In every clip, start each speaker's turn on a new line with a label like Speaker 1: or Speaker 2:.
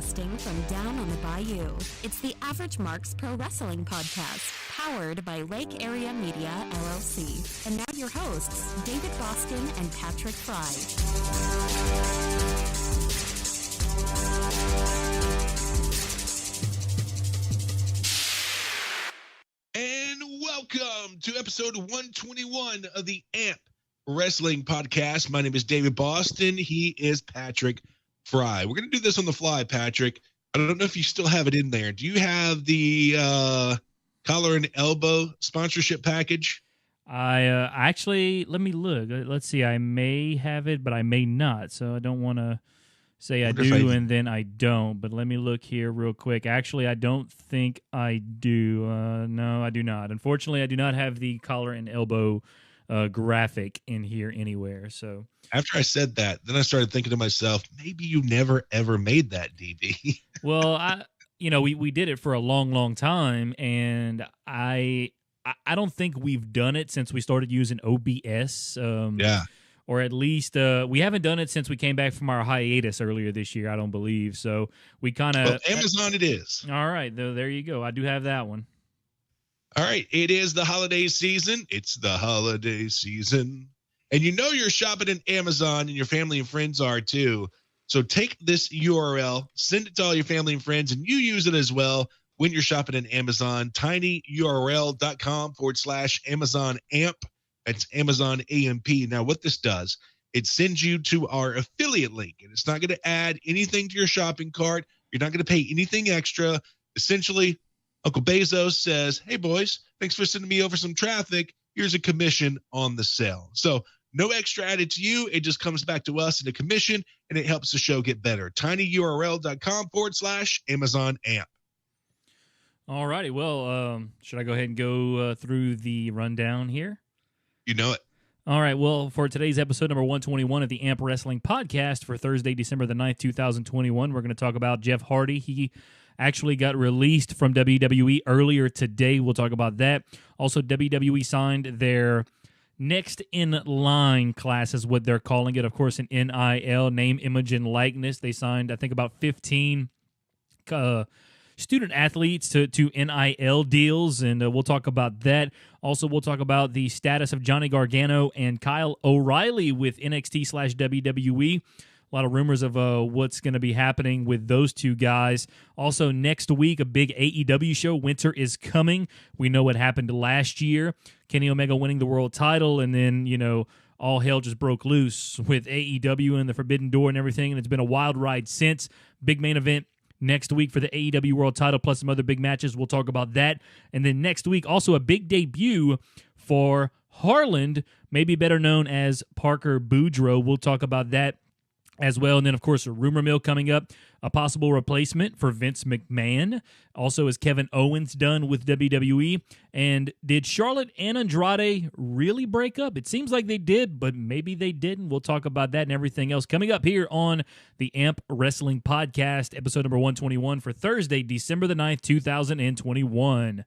Speaker 1: Broadcasting from down on the bayou, it's the Average Marks Pro Wrestling Podcast, powered by Lake Area Media, LLC. And now your hosts, David Boston and Patrick Fry.
Speaker 2: And welcome to episode 121 of the AMP Wrestling Podcast. My name is David Boston. He is Patrick Fry. We're going to do this on the fly, Patrick. I don't know if you still have it in there. Do you have the collar and elbow sponsorship package?
Speaker 3: I actually, let me look. Let's see. I may have it, but I may not. So I don't want to say I do and then I don't. But let me look here real quick. Actually, I don't think I do. No, I do not. Unfortunately, I do not have the collar and elbow graphic in here anywhere. So
Speaker 2: after I said that, then I started thinking to myself, maybe you never ever made that, DB.
Speaker 3: Well, we did it for a long time, and I don't think we've done it since we started using OBS.
Speaker 2: Yeah.
Speaker 3: Or at least we haven't done it since we came back from our hiatus earlier this year, I don't believe. So we kind of...
Speaker 2: Well, Amazon it is.
Speaker 3: All right, there you go. I do have that one.
Speaker 2: All right, it is the holiday season. It's the holiday season. And you know you're shopping at Amazon, and your family and friends are too. So take this URL, send it to all your family and friends, and you use it as well when you're shopping at Amazon. tinyurl.com/Amazon AMP. That's Amazon AMP. Now, what this does, it sends you to our affiliate link, and it's not going to add anything to your shopping cart. You're not going to pay anything extra. Essentially, Uncle Bezos says, hey, boys, thanks for sending me over some traffic. Here's a commission on the sale. So no extra added to you. It just comes back to us in a commission, and it helps the show get better. tinyurl.com/Amazon AMP.
Speaker 3: All righty. Well, should I go ahead and go through the rundown here?
Speaker 2: You know it.
Speaker 3: All right. Well, for today's episode number 121 of the AMP Wrestling Podcast for Thursday, December the 9th, 2021, we're going to talk about Jeff Hardy. He actually got released from WWE earlier today. We'll talk about that. Also, WWE signed their next in line class is what they're calling it. Of course, an NIL, name, image, and likeness. They signed, I think, about 15 student athletes to NIL deals, and we'll talk about that. Also, we'll talk about the status of Johnny Gargano and Kyle O'Reilly with NXT/WWE. A lot of rumors of what's going to be happening with those two guys. Also, next week, a big AEW show. Winter is coming. We know what happened last year. Kenny Omega winning the world title, and then, all hell just broke loose with AEW and the Forbidden Door and everything, and it's been a wild ride since. Big main event next week for the AEW world title, plus some other big matches. We'll talk about that. And then next week, also a big debut for Harland, maybe better known as Parker Boudreau. We'll talk about that as well. And then, of course, a rumor mill coming up, a possible replacement for Vince McMahon. Also, is Kevin Owens done with WWE? And did Charlotte and Andrade really break up? It seems like they did, but maybe they didn't. We'll talk about that and everything else coming up here on the AMP Wrestling Podcast, episode number 121 for Thursday, December the 9th, 2021.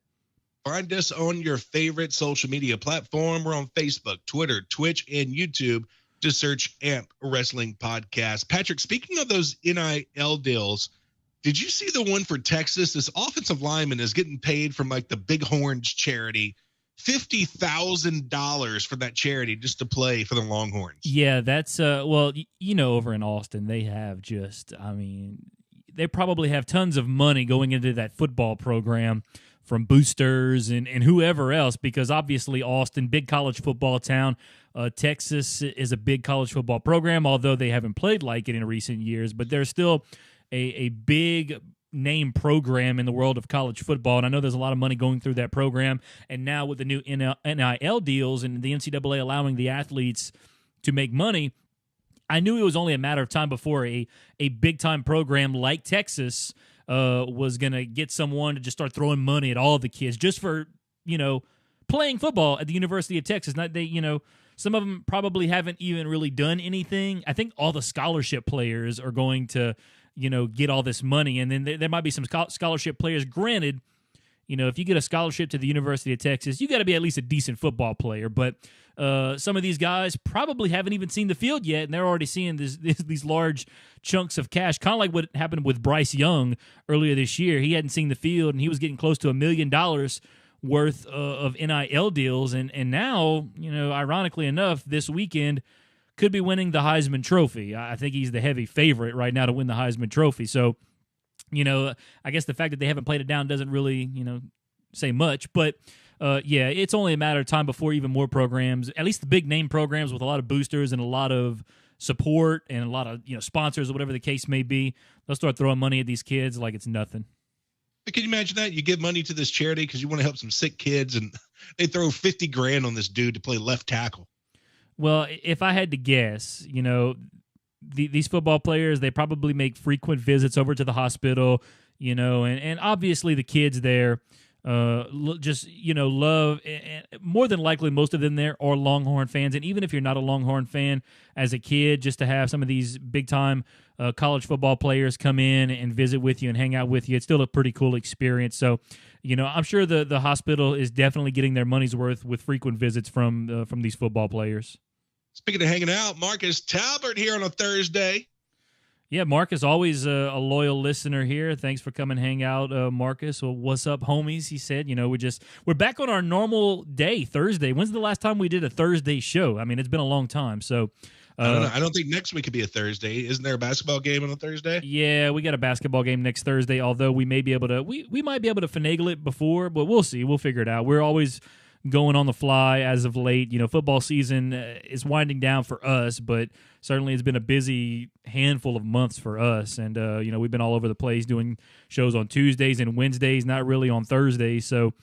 Speaker 2: Find us on your favorite social media platform. We're on Facebook, Twitter, Twitch, and YouTube. Just search AMP Wrestling Podcast. Patrick, speaking of those NIL deals, did you see the one for Texas? This offensive lineman is getting paid from like the Big Horns charity, $50,000 for that charity just to play for the Longhorns.
Speaker 3: Yeah, that's, over in Austin, they have they probably have tons of money going into that football program from boosters and whoever else, because obviously Austin, big college football town. Texas is a big college football program, although they haven't played like it in recent years, but they're still a big name program in the world of college football, and I know there's a lot of money going through that program, and now with the new NIL deals and the NCAA allowing the athletes to make money, I knew it was only a matter of time before a big-time program like Texas was going to get someone to just start throwing money at all of the kids just for, playing football at the University of Texas. Not some of them probably haven't even really done anything. I think all the scholarship players are going to, get all this money, and then there might be some scholarship players. Granted, if you get a scholarship to the University of Texas, you got to be at least a decent football player. But some of these guys probably haven't even seen the field yet, and they're already seeing these large chunks of cash, kind of like what happened with Bryce Young earlier this year. He hadn't seen the field, and he was getting close to $1 million worth of NIL deals. And now, ironically enough, this weekend could be winning the Heisman Trophy. I think he's the heavy favorite right now to win the Heisman Trophy. So, I guess the fact that they haven't played it down doesn't really, say much. But, it's only a matter of time before even more programs, at least the big name programs with a lot of boosters and a lot of support and a lot of, sponsors or whatever the case may be, they'll start throwing money at these kids like it's nothing.
Speaker 2: But can you imagine that? You give money to this charity because you want to help some sick kids, and they throw $50,000 on this dude to play left tackle.
Speaker 3: Well, if I had to guess, these football players, they probably make frequent visits over to the hospital, and obviously the kids there love, and more than likely most of them there are Longhorn fans. And even if you're not a Longhorn fan as a kid, just to have some of these big-time college football players come in and visit with you and hang out with you, it's still a pretty cool experience. So, I'm sure the hospital is definitely getting their money's worth with frequent visits from these football players.
Speaker 2: Speaking of hanging out, Marcus Talbert here on a Thursday.
Speaker 3: Yeah, Marcus, always a loyal listener here. Thanks for coming hang out, Marcus. Well, what's up, homies? He said, we're back on our normal day, Thursday. When's the last time we did a Thursday show? I mean, it's been a long time. So
Speaker 2: I don't know. I don't think next week could be a Thursday. Isn't there a basketball game on a Thursday?
Speaker 3: Yeah, we got a basketball game next Thursday, although we may be able to we might be able to finagle it before, but we'll see. We'll figure it out. We're always going on the fly as of late. Football season is winding down for us, but certainly it's been a busy handful of months for us. And, we've been all over the place doing shows on Tuesdays and Wednesdays, not really on Thursdays. So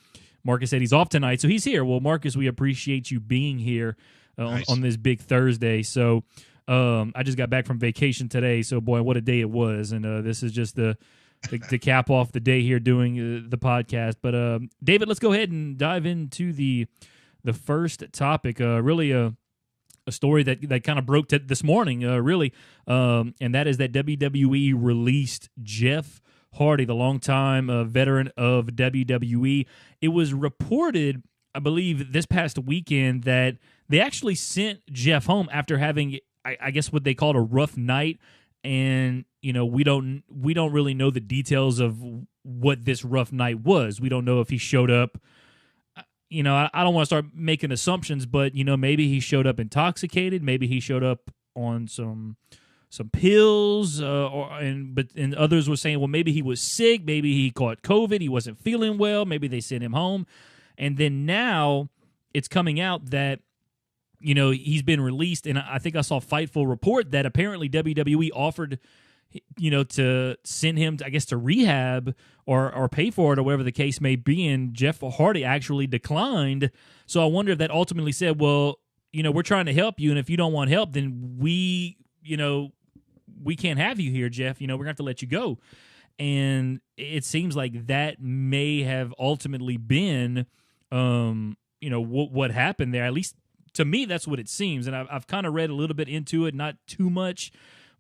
Speaker 3: Marcus said he's off tonight, so he's here. Well, Marcus, we appreciate you being here
Speaker 2: nice.
Speaker 3: on this big Thursday. So I just got back from vacation today, so boy, what a day it was. And this is just the cap off the day here doing the podcast. But David, let's go ahead and dive into the first topic. Really a story that kind of broke this morning, really, and that is that WWE released Jeff Hardy, the longtime veteran of WWE. It was reported, I believe, this past weekend that they actually sent Jeff home after having, I guess, what they called a rough night. And we don't really know the details of what this rough night was. We don't know if he showed up. I don't want to start making assumptions, but maybe he showed up intoxicated. Maybe he showed up on some pills, but others were saying, well, maybe he was sick. Maybe he caught COVID. He wasn't feeling well. Maybe they sent him home. And then now it's coming out that he's been released, and I think I saw Fightful report that apparently WWE offered, to send him, to rehab or pay for it or whatever the case may be, and Jeff Hardy actually declined. So I wonder if that ultimately said, well, we're trying to help you, and if you don't want help, then we can't have you here, Jeff. We're going to have to let you go. And it seems like that may have ultimately been, what happened there, at least. To me, that's what it seems, and I've kind of read a little bit into it, not too much,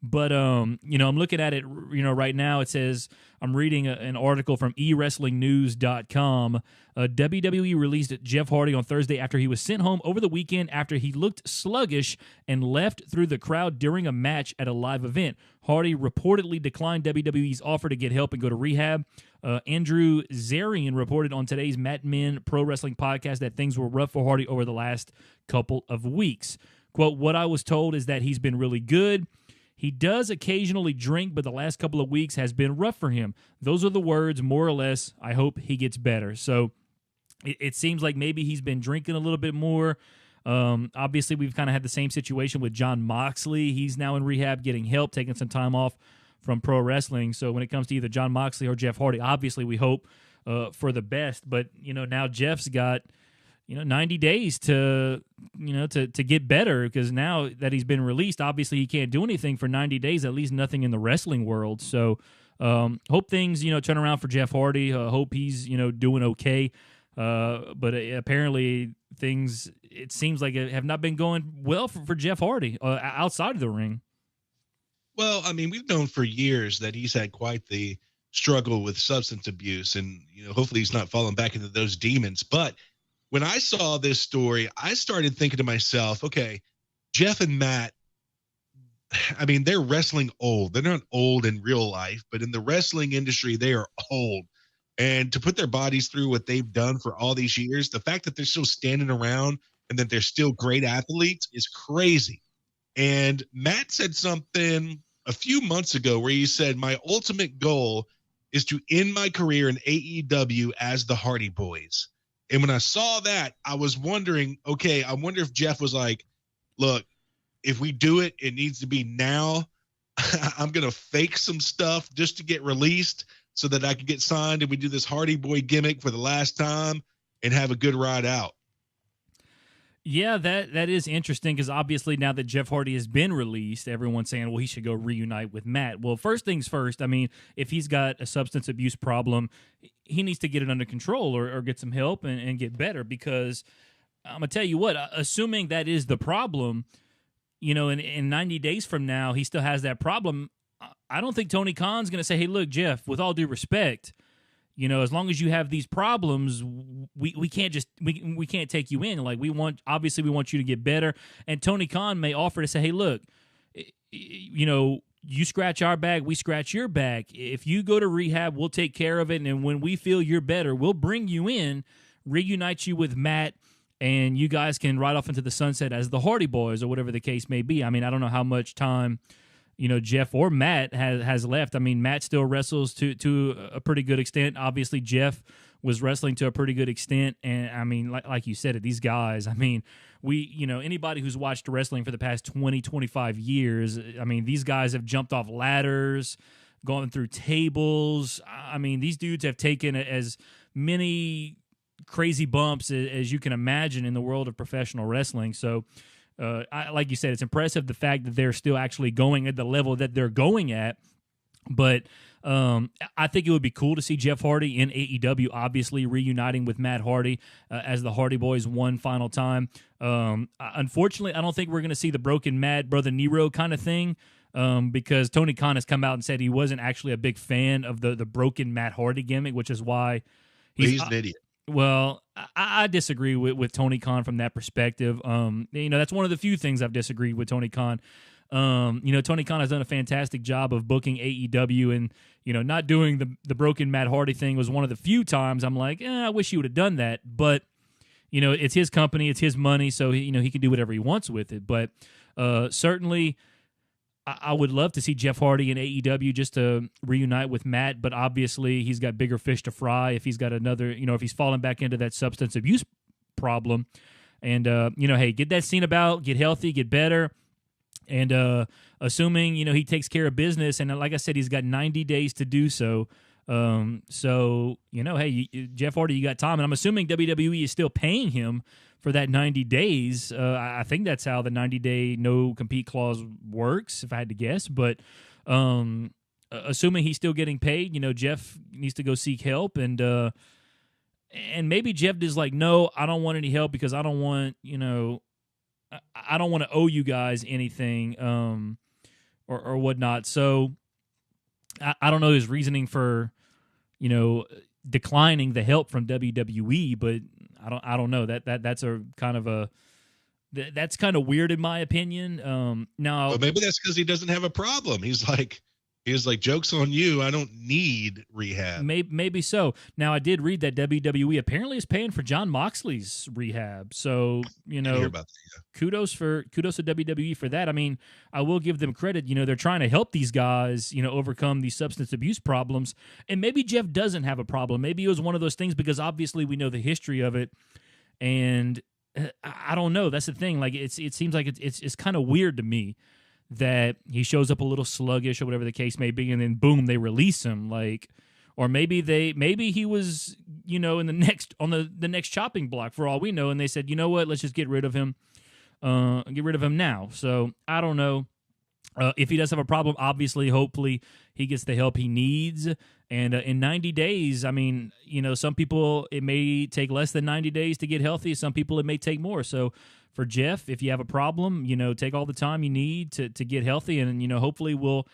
Speaker 3: but I'm looking at it, right now. It says, I'm reading an article from eWrestlingNews.com. WWE released Jeff Hardy on Thursday after he was sent home over the weekend after he looked sluggish and left through the crowd during a match at a live event. Hardy reportedly declined WWE's offer to get help and go to rehab. Andrew Zarian reported on today's Mad Men Pro Wrestling podcast that things were rough for Hardy over the last couple of weeks. Quote, what I was told is that he's been really good. He does occasionally drink, but the last couple of weeks has been rough for him. Those are the words, more or less. I hope he gets better. So it seems like maybe he's been drinking a little bit more. Obviously, we've kind of had the same situation with Jon Moxley. He's now in rehab, getting help, taking some time off from pro wrestling. So when it comes to either Jon Moxley or Jeff Hardy, obviously we hope for the best. But, now Jeff's got 90 days to get better, because now that he's been released, obviously he can't do anything for 90 days, at least nothing in the wrestling world. So hope things, turn around for Jeff Hardy. Hope he's, doing okay. But apparently things, it seems like, have not been going well for Jeff Hardy outside of the ring.
Speaker 2: Well, I mean, we've known for years that he's had quite the struggle with substance abuse, and hopefully he's not falling back into those demons. But when I saw this story, I started thinking to myself, okay, Jeff and Matt, I mean, they're wrestling old. They're not old in real life, but in the wrestling industry, they are old. And to put their bodies through what they've done for all these years, the fact that they're still standing around and that they're still great athletes is crazy. And Matt said something a few months ago where he said, my ultimate goal is to end my career in AEW as the Hardy Boys. And when I saw that, I was wondering, okay, I wonder if Jeff was like, look, if we do it, it needs to be now. I'm going to fake some stuff just to get released so that I can get signed, and we do this Hardy Boy gimmick for the last time and have a good ride out.
Speaker 3: Yeah, that is interesting, because obviously now that Jeff Hardy has been released, everyone's saying, well, he should go reunite with Matt. Well, first things first, I mean, if he's got a substance abuse problem, he needs to get it under control or get some help and get better, because I'm going to tell you what, assuming that is the problem, in 90 days from now, he still has that problem, I don't think Tony Khan's going to say, hey, look, Jeff, with all due respect, as long as you have these problems, we can't just we can't take you in. Like, we want you to get better. And Tony Khan may offer to say, hey, look, you scratch our back, we scratch your back. If you go to rehab, we'll take care of it. And when we feel you're better, we'll bring you in, reunite you with Matt, and you guys can ride off into the sunset as the Hardy Boys or whatever the case may be. I mean, I don't know how much time Jeff or Matt has left. I mean, Matt still wrestles to a pretty good extent. Obviously, Jeff was wrestling to a pretty good extent. And, I mean, like you said, these guys, I mean, anybody who's watched wrestling for the past 20, 25 years, I mean, these guys have jumped off ladders, gone through tables. I mean, these dudes have taken as many crazy bumps as you can imagine in the world of professional wrestling. So, like you said, it's impressive the fact that they're still actually going at the level that they're going at. But I think it would be cool to see Jeff Hardy in AEW, obviously reuniting with Matt Hardy as the Hardy Boys one final time. Unfortunately, I don't think we're going to see the broken Mad Brother Nero kind of thing, because Tony Khan has come out and said he wasn't actually a big fan of the broken Matt Hardy gimmick, which is why
Speaker 2: he's an idiot.
Speaker 3: Well, I disagree with Tony Khan from that perspective. That's one of the few things I've disagreed with Tony Khan. Tony Khan has done a fantastic job of booking AEW, and, not doing the broken Matt Hardy thing was one of the few times I'm like, I wish he would have done that. But, it's his company, it's his money, so, he can do whatever he wants with it. But certainly I would love to see Jeff Hardy in AEW just to reunite with Matt, but obviously he's got bigger fish to fry if he's got another, if he's falling back into that substance abuse problem. And, hey, get that scene about, get healthy, get better. And assuming, he takes care of business, and like I said, he's got 90 days to do so. Hey, Jeff Hardy, you got time. And I'm assuming WWE is still paying him for that 90 days. I think that's how the 90-day no-compete clause works, if I had to guess. But assuming he's still getting paid, Jeff needs to go seek help. And maybe Jeff is like, no, I don't want any help because I don't want, I don't want to owe you guys anything or whatnot. So I don't know his reasoning for, declining the help from WWE, but I don't know that's a kind of that's kind of weird in my opinion. Now,
Speaker 2: well, maybe that's because he doesn't have a problem. He's like, joke's on you. I don't need rehab.
Speaker 3: Maybe so. Now, I did read that WWE apparently is paying for Jon Moxley's rehab. So,
Speaker 2: I hear about that, yeah.
Speaker 3: Kudos to WWE for that. I mean, I will give them credit. They're trying to help these guys, overcome these substance abuse problems. And maybe Jeff doesn't have a problem. Maybe it was one of those things, because obviously we know the history of it. And I don't know. That's the thing. Like, it seems like it's kind of weird to me that he shows up a little sluggish or whatever the case may be, and then boom, they release him. Like, or maybe he was, in the next chopping block for all we know, and they said, you know what, let's just get rid of him now. So I don't know. If he does have a problem, obviously, hopefully he gets the help he needs. And in 90 days, I mean, some people, it may take less than 90 days to get healthy. Some people, it may take more. So for Jeff, if you have a problem, take all the time you need to get healthy. And, hopefully we'll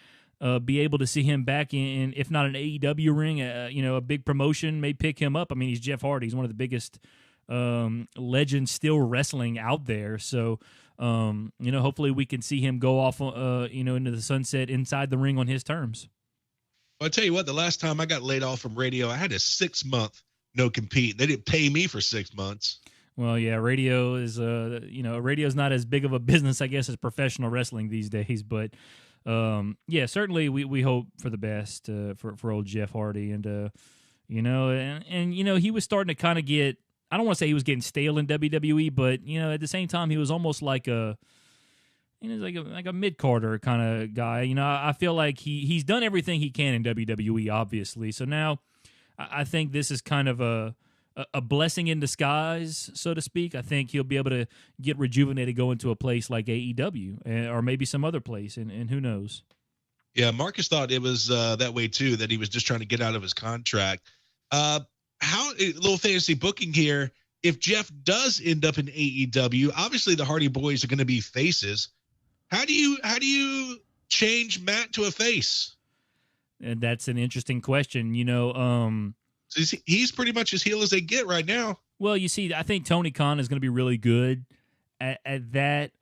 Speaker 3: be able to see him back in if not an AEW ring, a big promotion may pick him up. I mean, he's Jeff Hardy. He's one of the biggest legends still wrestling out there. So, hopefully we can see him go off, into the sunset inside the ring on his terms.
Speaker 2: Well, I'll tell you what, the last time I got laid off from radio, I had a 6-month no compete. They didn't pay me for 6 months.
Speaker 3: Well, yeah, radio is, radio's not as big of a business, I guess, as professional wrestling these days. But, certainly we hope for the best for old Jeff Hardy. And, he was starting to kind of get, I don't want to say he was getting stale in WWE, but, at the same time, he was almost like a mid-carder kind of guy. I feel like he's done everything he can in WWE, obviously. So now I think this is kind of a blessing in disguise, so to speak. I think he'll be able to get rejuvenated, go into a place like AEW or maybe some other place, and who knows.
Speaker 2: Yeah, Marcus thought it was that way too, that he was just trying to get out of his contract. How a little fantasy booking here, if Jeff does end up in AEW, obviously the Hardy Boys are going to be faces. How do you change Matt to a face?
Speaker 3: And that's an interesting question.
Speaker 2: So he's pretty much as heel as they get right now.
Speaker 3: Well, you see, I think Tony Khan is going to be really good at that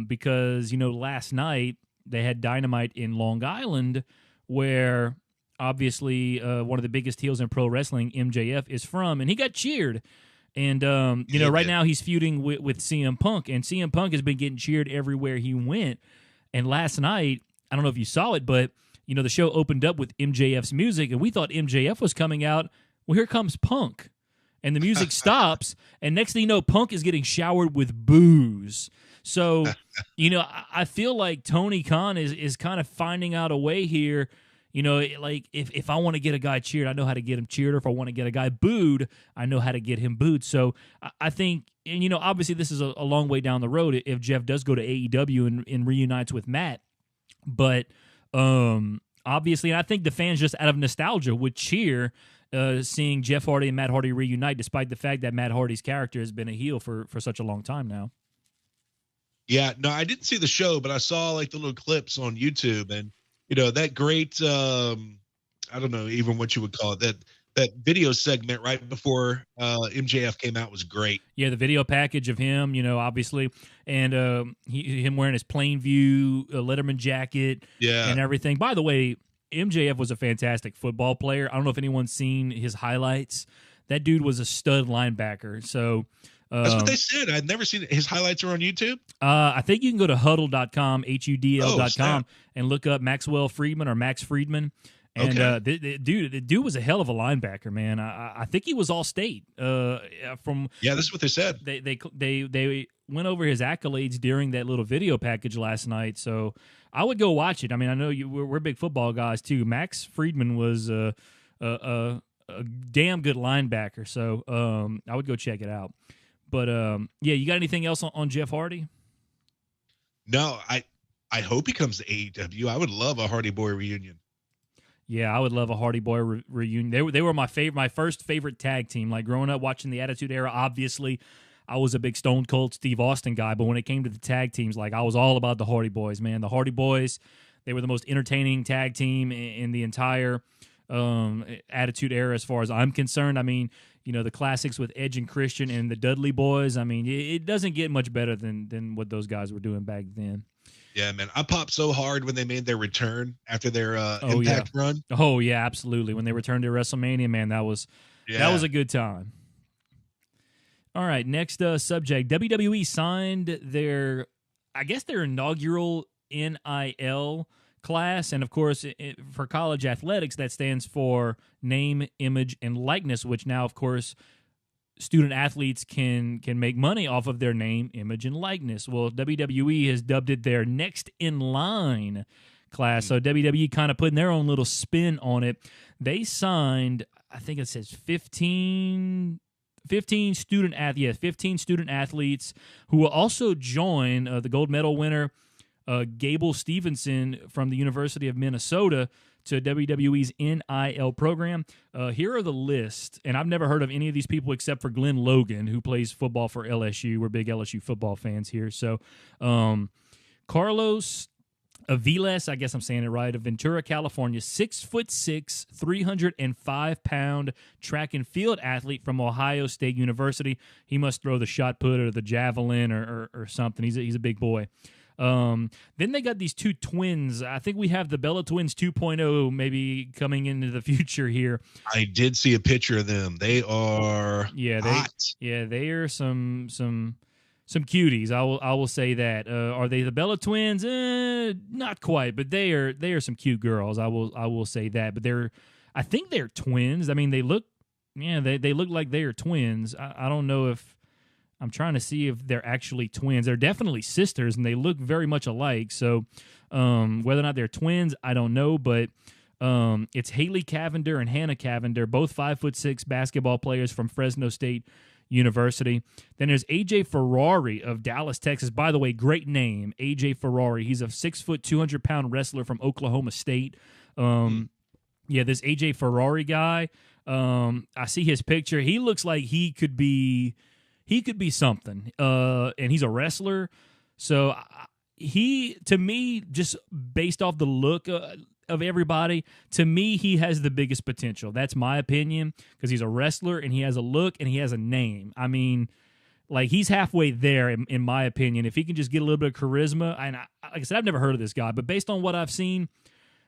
Speaker 3: because, last night they had Dynamite in Long Island where obviously one of the biggest heels in pro wrestling, MJF, is from, and he got cheered. And, right now he's feuding with CM Punk, and CM Punk has been getting cheered everywhere he went. And last night, I don't know if you saw it, but, the show opened up with MJF's music, and we thought MJF was coming out. Well, here comes Punk. And the music stops, and next thing you know, Punk is getting showered with booze. So, I feel like Tony Khan is kind of finding out a way here. Like if I want to get a guy cheered, I know how to get him cheered. Or if I want to get a guy booed, I know how to get him booed. So I think, and obviously this is a long way down the road if Jeff does go to AEW and reunites with Matt. But obviously, and I think the fans just out of nostalgia would cheer seeing Jeff Hardy and Matt Hardy reunite, despite the fact that Matt Hardy's character has been a heel for such a long time now.
Speaker 2: Yeah, no, I didn't see the show, but I saw like the little clips on YouTube, and that great, I don't know even what you would call it, that video segment right before MJF came out was great. Yeah,
Speaker 3: the video package of him, obviously, and him wearing his Plainview Letterman jacket and everything. By the way, MJF was a fantastic football player. I don't know if anyone's seen his highlights. That dude was a stud linebacker. So
Speaker 2: that's what they said. I'd never seen it. His highlights are on YouTube.
Speaker 3: I think you can go to huddle.com, HUDL.com, and look up Maxwell Friedman or Max Friedman. And the dude was a hell of a linebacker, man. I think he was all state.
Speaker 2: That's what they said.
Speaker 3: They went over his accolades during that little video package last night. So I would go watch it. I mean, I know we're big football guys too. Max Friedman was a damn good linebacker. So I would go check it out. But you got anything else on Jeff Hardy?
Speaker 2: No, I hope he comes to AEW. I would love a Hardy Boy reunion.
Speaker 3: Yeah, I would love a Hardy Boy reunion. They were my first favorite tag team. Like growing up watching the Attitude Era, obviously I was a big Stone Cold Steve Austin guy, but when it came to the tag teams, like I was all about the Hardy Boys, man. The Hardy Boys, they were the most entertaining tag team in the entire Attitude Era as far as I'm concerned. I mean, the classics with Edge and Christian and the Dudley Boys, I mean, it doesn't get much better than what those guys were doing back then.
Speaker 2: Yeah, man. I popped so hard when they made their return after their Impact run.
Speaker 3: Oh, yeah, absolutely. When they returned to WrestleMania, man, that was a good time. All right, next subject. WWE signed their inaugural NIL class. And, of course, for college athletics, that stands for name, image, and likeness, which now, of course, student athletes can make money off of their name, image, and likeness. Well, WWE has dubbed it their next in line class. So WWE kind of putting their own little spin on it. They signed, I think it says 15 student athletes who will also join the gold medal winner Gable Stevenson from the University of Minnesota to WWE's NIL program. Here are the list, and I've never heard of any of these people except for Glenn Logan, who plays football for LSU. We're big LSU football fans here. So Carlos Aviles, I guess I'm saying it right, of Ventura, California, 6'6", 305-pound track and field athlete from Ohio State University. He must throw the shot put or the javelin or something. He's a big boy. Then they got these two twins. I think we have the Bella Twins 2.0 maybe coming into the future here.
Speaker 2: I did see a picture of them. They are hot.
Speaker 3: They are some cuties. I will say that. Are they the Bella Twins? Not quite, but they are some cute girls. I will say that. But I think they're twins. I mean, they look like they are twins. I don't know if I'm trying to see if they're actually twins. They're definitely sisters, and they look very much alike. So whether or not they're twins, I don't know. But it's Haley Cavender and Hannah Cavender, both 5'6" basketball players from Fresno State University. Then there's AJ Ferrari of Dallas, Texas. By the way, great name, AJ Ferrari. He's a 6 foot, 200-pound wrestler from Oklahoma State. This AJ Ferrari guy. I see his picture. He looks like he could be something. And he's a wrestler. So he, to me, just based off the look of everybody, to me, he has the biggest potential. That's my opinion, because he's a wrestler and he has a look and he has a name. I mean, like, he's halfway there in my opinion. If he can just get a little bit of charisma, and like I said, I've never heard of this guy, but based on what I've seen,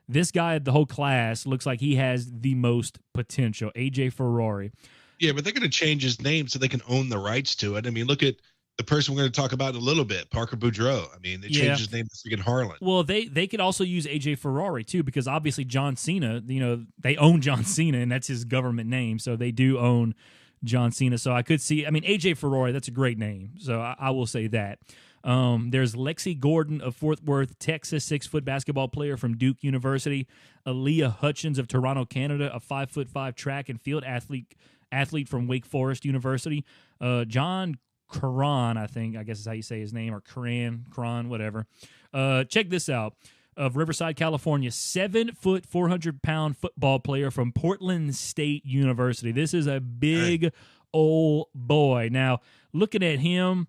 Speaker 3: this guy, the whole class, looks like he has the most potential. AJ Ferrari.
Speaker 2: Yeah, but they're going to change his name so they can own the rights to it. I mean, look at the person we're going to talk about in a little bit, Parker Boudreau. I mean, they changed his name to freaking Harlan.
Speaker 3: Well, they could also use AJ Ferrari too, because obviously John Cena, they own John Cena, and that's his government name, so they do own John Cena. So I could see, AJ Ferrari, that's a great name, so I will say that. There's Lexi Gordon of Fort Worth, Texas, 6 foot basketball player from Duke University. Aaliyah Hutchins of Toronto, Canada, a 5'5" track and field athlete from Wake Forest University. John Karan, I guess is how you say his name, or Karan, whatever. Check this out. Of Riverside, California, 7 foot, 400-pound football player from Portland State University. This is a big old boy. Now, looking at him,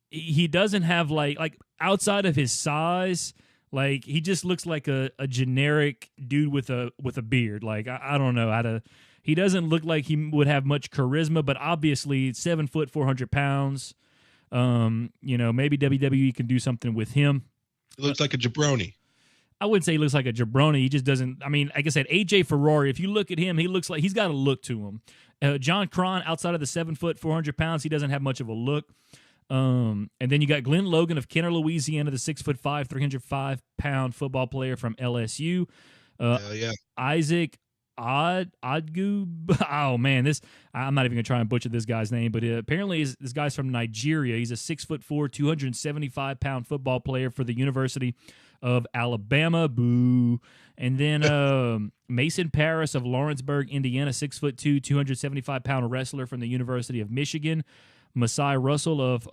Speaker 3: he doesn't have like outside of his size, like, he just looks like a generic dude with a beard. Like, I don't know how to. He doesn't look like he would have much charisma, but obviously 7 foot, 400 pounds. Maybe WWE can do something with him.
Speaker 2: He looks like a jabroni.
Speaker 3: I wouldn't say he looks like a jabroni. He just doesn't. Like I said, AJ Ferrari, if you look at him, he looks like he's got a look to him. John Cron, outside of the 7 foot, 400 pounds, he doesn't have much of a look. And then you got Glenn Logan of Kenner, Louisiana, the 6'5", 305-pound football player from LSU. Isaac Odgu. Oh man, I'm not even gonna try and butcher this guy's name, but apparently this guy's from Nigeria. He's a 6'4", 275-pound football player for the University of Alabama. Boo. And then Mason Paris of Lawrenceburg, Indiana, 6'2", 275-pound wrestler from the University of Michigan. Masai Russell of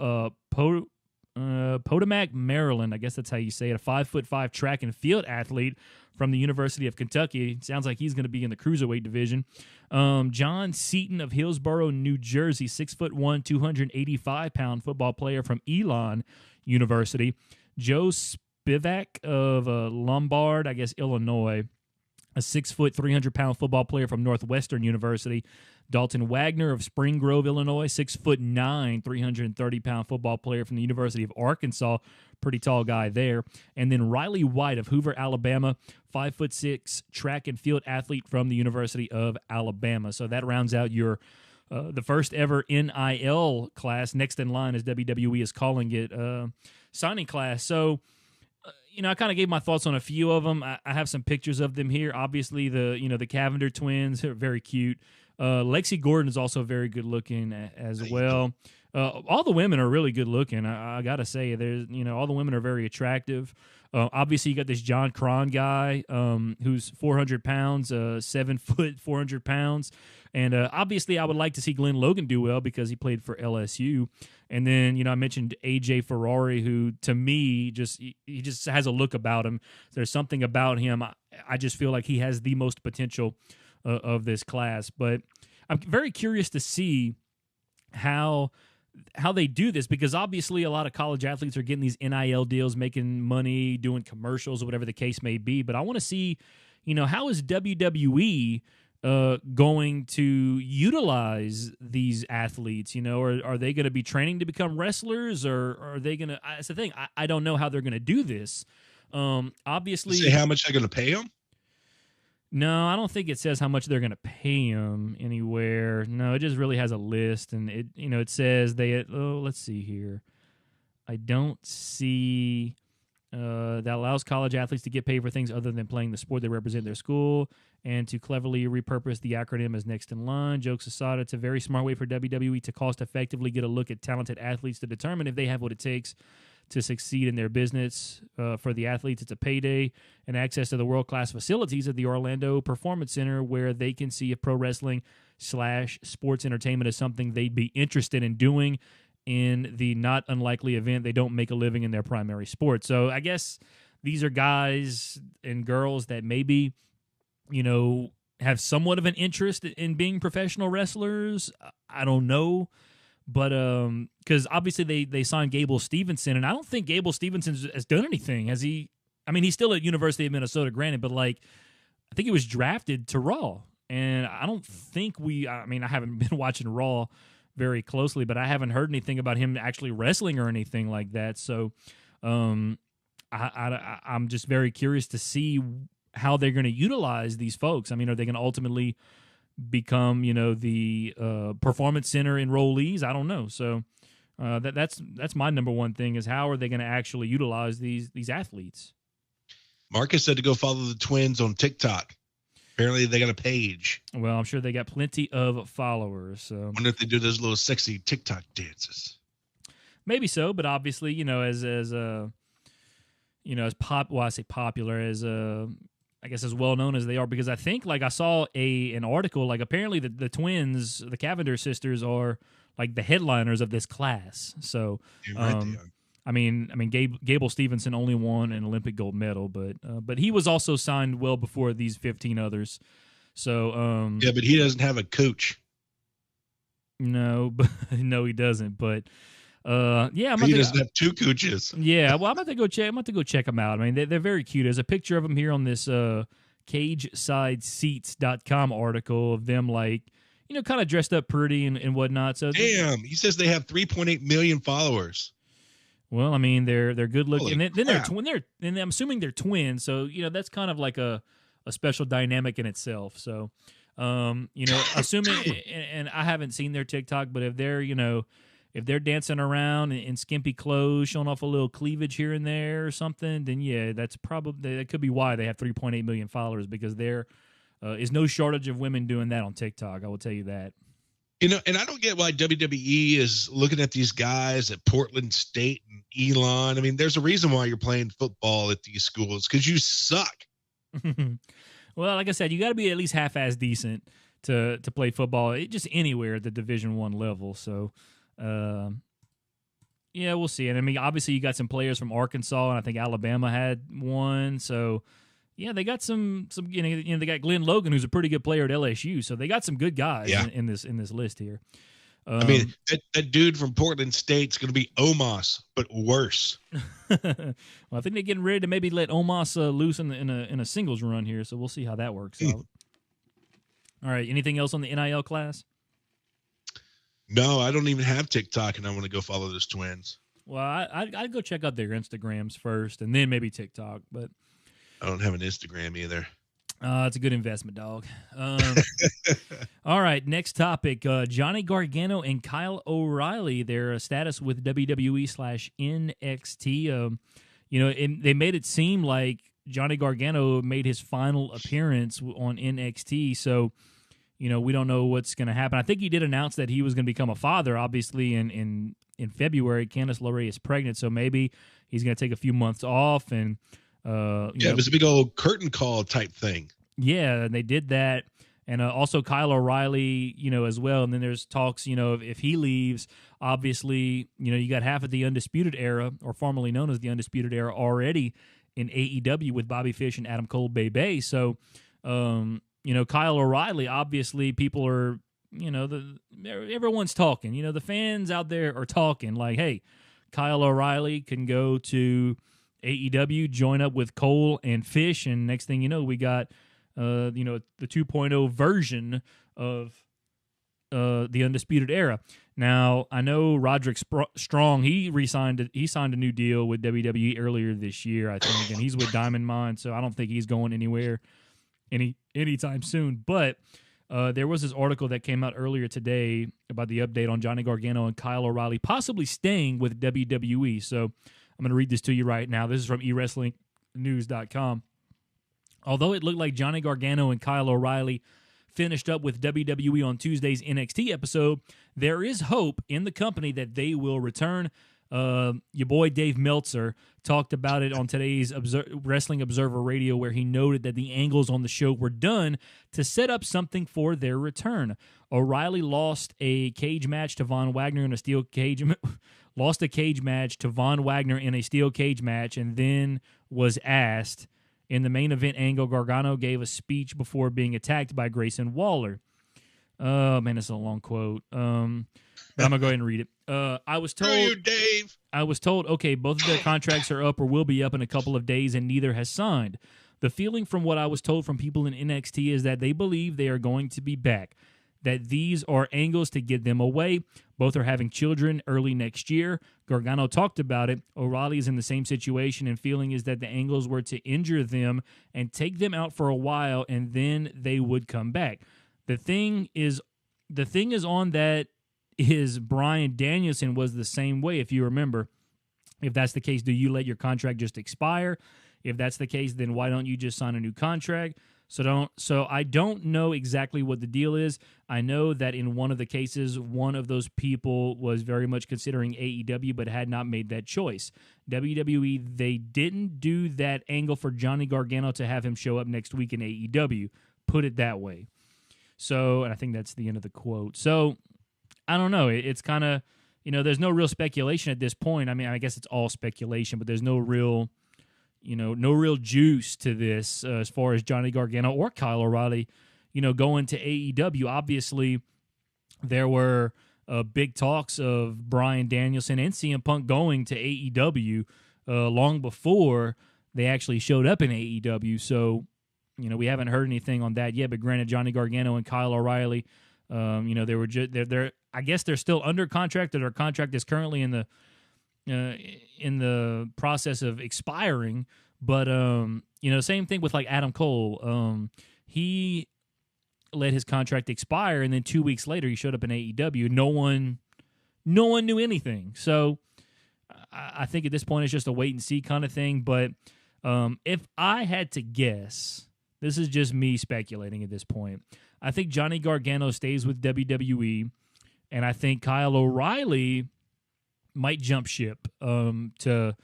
Speaker 3: Potomac, Maryland. I guess that's how you say it. A 5'5" track and field athlete from the University of Kentucky. Sounds like he's going to be in the cruiserweight division. John Seaton of Hillsborough, New Jersey, 6'1", 285-pound football player from Elon University. Joe Spivak of Lombard, I guess, Illinois, a 6 foot, 300-pound football player from Northwestern University. Dalton Wagner of Spring Grove, Illinois, 6'9", 330-pound football player from the University of Arkansas. Pretty tall guy there. And then Riley White of Hoover, Alabama, 5'6", track and field athlete from the University of Alabama. So that rounds out your the first ever NIL class. Next in line, as WWE is calling it, signing class. So, I kind of gave my thoughts on a few of them. I have some pictures of them here. Obviously, the Cavender twins are very cute. Lexi Gordon is also very good looking as well. All the women are really good looking. I gotta say, there's all the women are very attractive. Obviously, you got this John Cron guy who's 400 pounds, 7 foot, 400 pounds. And obviously, I would like to see Glenn Logan do well because he played for LSU. And then, I mentioned AJ Ferrari, who to me he just has a look about him. There's something about him. I just feel like he has the most potential of this class. But I'm very curious to see how how they do this, because obviously a lot of college athletes are getting these NIL deals, making money, doing commercials or whatever the case may be. But I want to see, how is WWE going to utilize these athletes? Or are they going to be training to become wrestlers, or are they going to? That's the thing. I don't know how they're going to do this. Obviously,
Speaker 2: say how much they're going to pay them.
Speaker 3: No, I don't think it says how much they're going to pay them anywhere. No, it just really has a list, and it says let's see here. I don't see that allows college athletes to get paid for things other than playing the sport they represent their school, and to cleverly repurpose the acronym as next in line. Jokes aside, it's a very smart way for WWE to cost effectively get a look at talented athletes to determine if they have what it takes to succeed in their business. For the athletes, it's a payday and access to the world-class facilities at the Orlando Performance Center, where they can see if pro wrestling / sports entertainment is something they'd be interested in doing in the not unlikely event they don't make a living in their primary sport. So I guess these are guys and girls that maybe, have somewhat of an interest in being professional wrestlers. I don't know. But because obviously they signed Gable Stevenson, and I don't think Gable Stevenson has done anything. Has he? I mean, he's still at University of Minnesota, granted, but I think he was drafted to Raw, and I don't think I haven't been watching Raw very closely, but I haven't heard anything about him actually wrestling or anything like that. So, I'm just very curious to see how they're going to utilize these folks. I mean, are they going to ultimately become, the performance center enrollees? I don't know. So that's my number one thing, is how are they going to actually utilize these athletes?
Speaker 2: Marcus said to go follow the twins on TikTok. Apparently they got a page.
Speaker 3: Well, I'm sure they got plenty of followers. So
Speaker 2: I wonder if they do those little sexy TikTok dances.
Speaker 3: Maybe so, but obviously, as popular as I guess as well known as they are, because I think I saw an article, apparently the twins, the Cavendish sisters, are the headliners of this class. So I mean Gable Stevenson only won an Olympic gold medal, but he was also signed well before these 15 others. So
Speaker 2: yeah, but he doesn't have a coach.
Speaker 3: No, he doesn't. But he
Speaker 2: doesn't have two coaches.
Speaker 3: Yeah, well, I'm about to go check them out. I mean, they're very cute. There's a picture of them here on this CageSideSeats.com article of them kind of dressed up pretty and whatnot. So
Speaker 2: damn, he says they have 3.8 million followers.
Speaker 3: Well, I mean, they're good looking, and then and I'm assuming they're twins. So that's kind of like a special dynamic in itself. So assuming, and I haven't seen their TikTok, but if they're dancing around in skimpy clothes, showing off a little cleavage here and there or something, then yeah, that could be why they have 3.8 million followers, because there is no shortage of women doing that on TikTok. I will tell you that.
Speaker 2: And I don't get why WWE is looking at these guys at Portland State and Elon. I mean, there's a reason why you're playing football at these schools, because you suck.
Speaker 3: Well, like I said, you got to be at least half-ass decent to play football, just anywhere at the Division I level. So, yeah, we'll see. And I mean, obviously, you got some players from Arkansas, and I think Alabama had one. So, yeah, they got some. They got Glenn Logan, who's a pretty good player at LSU. So they got some good guys in this list here.
Speaker 2: I mean, that dude from Portland State's going to be Omos, but worse.
Speaker 3: Well, I think they're getting ready to maybe let Omos loose in a singles run here. So we'll see how that works out. All right, anything else on the NIL class?
Speaker 2: No, I don't even have TikTok, and I want to go follow those twins.
Speaker 3: Well, I'd go check out their Instagrams first, and then maybe TikTok. But
Speaker 2: I don't have an Instagram either.
Speaker 3: It's a good investment, dog. All right, next topic. Johnny Gargano and Kyle O'Reilly, their status with WWE/NXT. They made it seem like Johnny Gargano made his final appearance on NXT, so we don't know what's going to happen. I think he did announce that he was going to become a father, obviously, in February. Candice LeRae is pregnant, so maybe he's going to take a few months off. And it was
Speaker 2: a big old curtain call type thing.
Speaker 3: Yeah, they did that. And also Kyle O'Reilly, as well. And then there's talks, if he leaves, obviously, you got half of the Undisputed Era, or formerly known as the Undisputed Era, already in AEW with Bobby Fish and Adam Cole Bay. So, Kyle O'Reilly, obviously people are, everyone's talking. The fans out there are talking like, hey, Kyle O'Reilly can go to AEW, join up with Cole and Fish, and next thing you know, we got the 2.0 version of the Undisputed Era. Now, I know Roderick Strong, he signed a new deal with WWE earlier this year, I think, and he's with Diamond Mine, so I don't think he's going anywhere anytime soon. But there was this article that came out earlier today about the update on Johnny Gargano and Kyle O'Reilly possibly staying with WWE. So I'm going to read this to you right now. This is from eWrestlingNews.com. Although it looked like Johnny Gargano and Kyle O'Reilly finished up with WWE on Tuesday's NXT episode, there is hope in the company that they will return. Your boy Dave Meltzer talked about it on today's Wrestling Observer Radio, where he noted that the angles on the show were done to set up something for their return. O'Reilly lost a cage match to Von Wagner in a steel cage match to Von Wagner in a steel cage match, and then was asked in the main event angle. Gargano gave a speech before being attacked by Grayson Waller. Oh man, it's a long quote. But I'm gonna go ahead and read it. I was told,
Speaker 2: Dave.
Speaker 3: I was told, okay, both of their contracts are up or will be up in a couple of days, and neither has signed. The feeling from what I was told from people in NXT is that they believe they are going to be back, that these are angles to get them away. Both are having children early next year. Gargano talked about it. O'Reilly is in the same situation, and feeling is that the angles were to injure them and take them out for a while, and then they would come back. The thing is on that is Bryan Danielson was the same way, if you remember. If that's the case, do you let your contract just expire? If that's the case, then why don't you just sign a new contract? So I don't know exactly what the deal is. I know that in one of the cases, one of those people was very much considering AEW but had not made that choice. WWE, they didn't do that angle for Johnny Gargano to have him show up next week in AEW. Put it that way. So, and I think that's the end of the quote. So, I don't know. It's kind of, there's no real speculation at this point. I mean, I guess it's all speculation, but there's no real juice to this as far as Johnny Gargano or Kyle O'Reilly, going to AEW. Obviously, there were big talks of Bryan Danielson and CM Punk going to AEW long before they actually showed up in AEW. So, we haven't heard anything on that yet. But granted, Johnny Gargano and Kyle O'Reilly, they were they're I guess they're still under contract. Their contract is currently in the process of expiring. But same thing with like Adam Cole. He let his contract expire, and then 2 weeks later he showed up in AEW. No one knew anything. So I think at this point it's just a wait and see kind of thing. But if I had to guess, this is just me speculating at this point, I think Johnny Gargano stays with WWE, and I think Kyle O'Reilly might jump ship to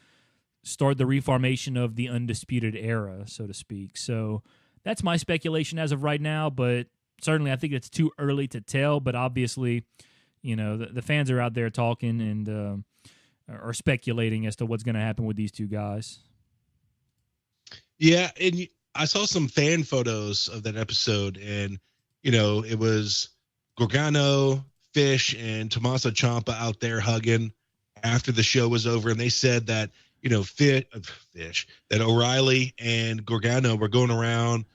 Speaker 3: start the reformation of the Undisputed Era, so to speak. So that's my speculation as of right now, but certainly I think it's too early to tell. But obviously, the fans are out there talking and are speculating as to what's going to happen with these two guys.
Speaker 2: Yeah, and I saw some fan photos of that episode, and, it was Gargano, Fish, and Tommaso Ciampa out there hugging after the show was over, and they said that, Fish, that O'Reilly and Gargano were going around,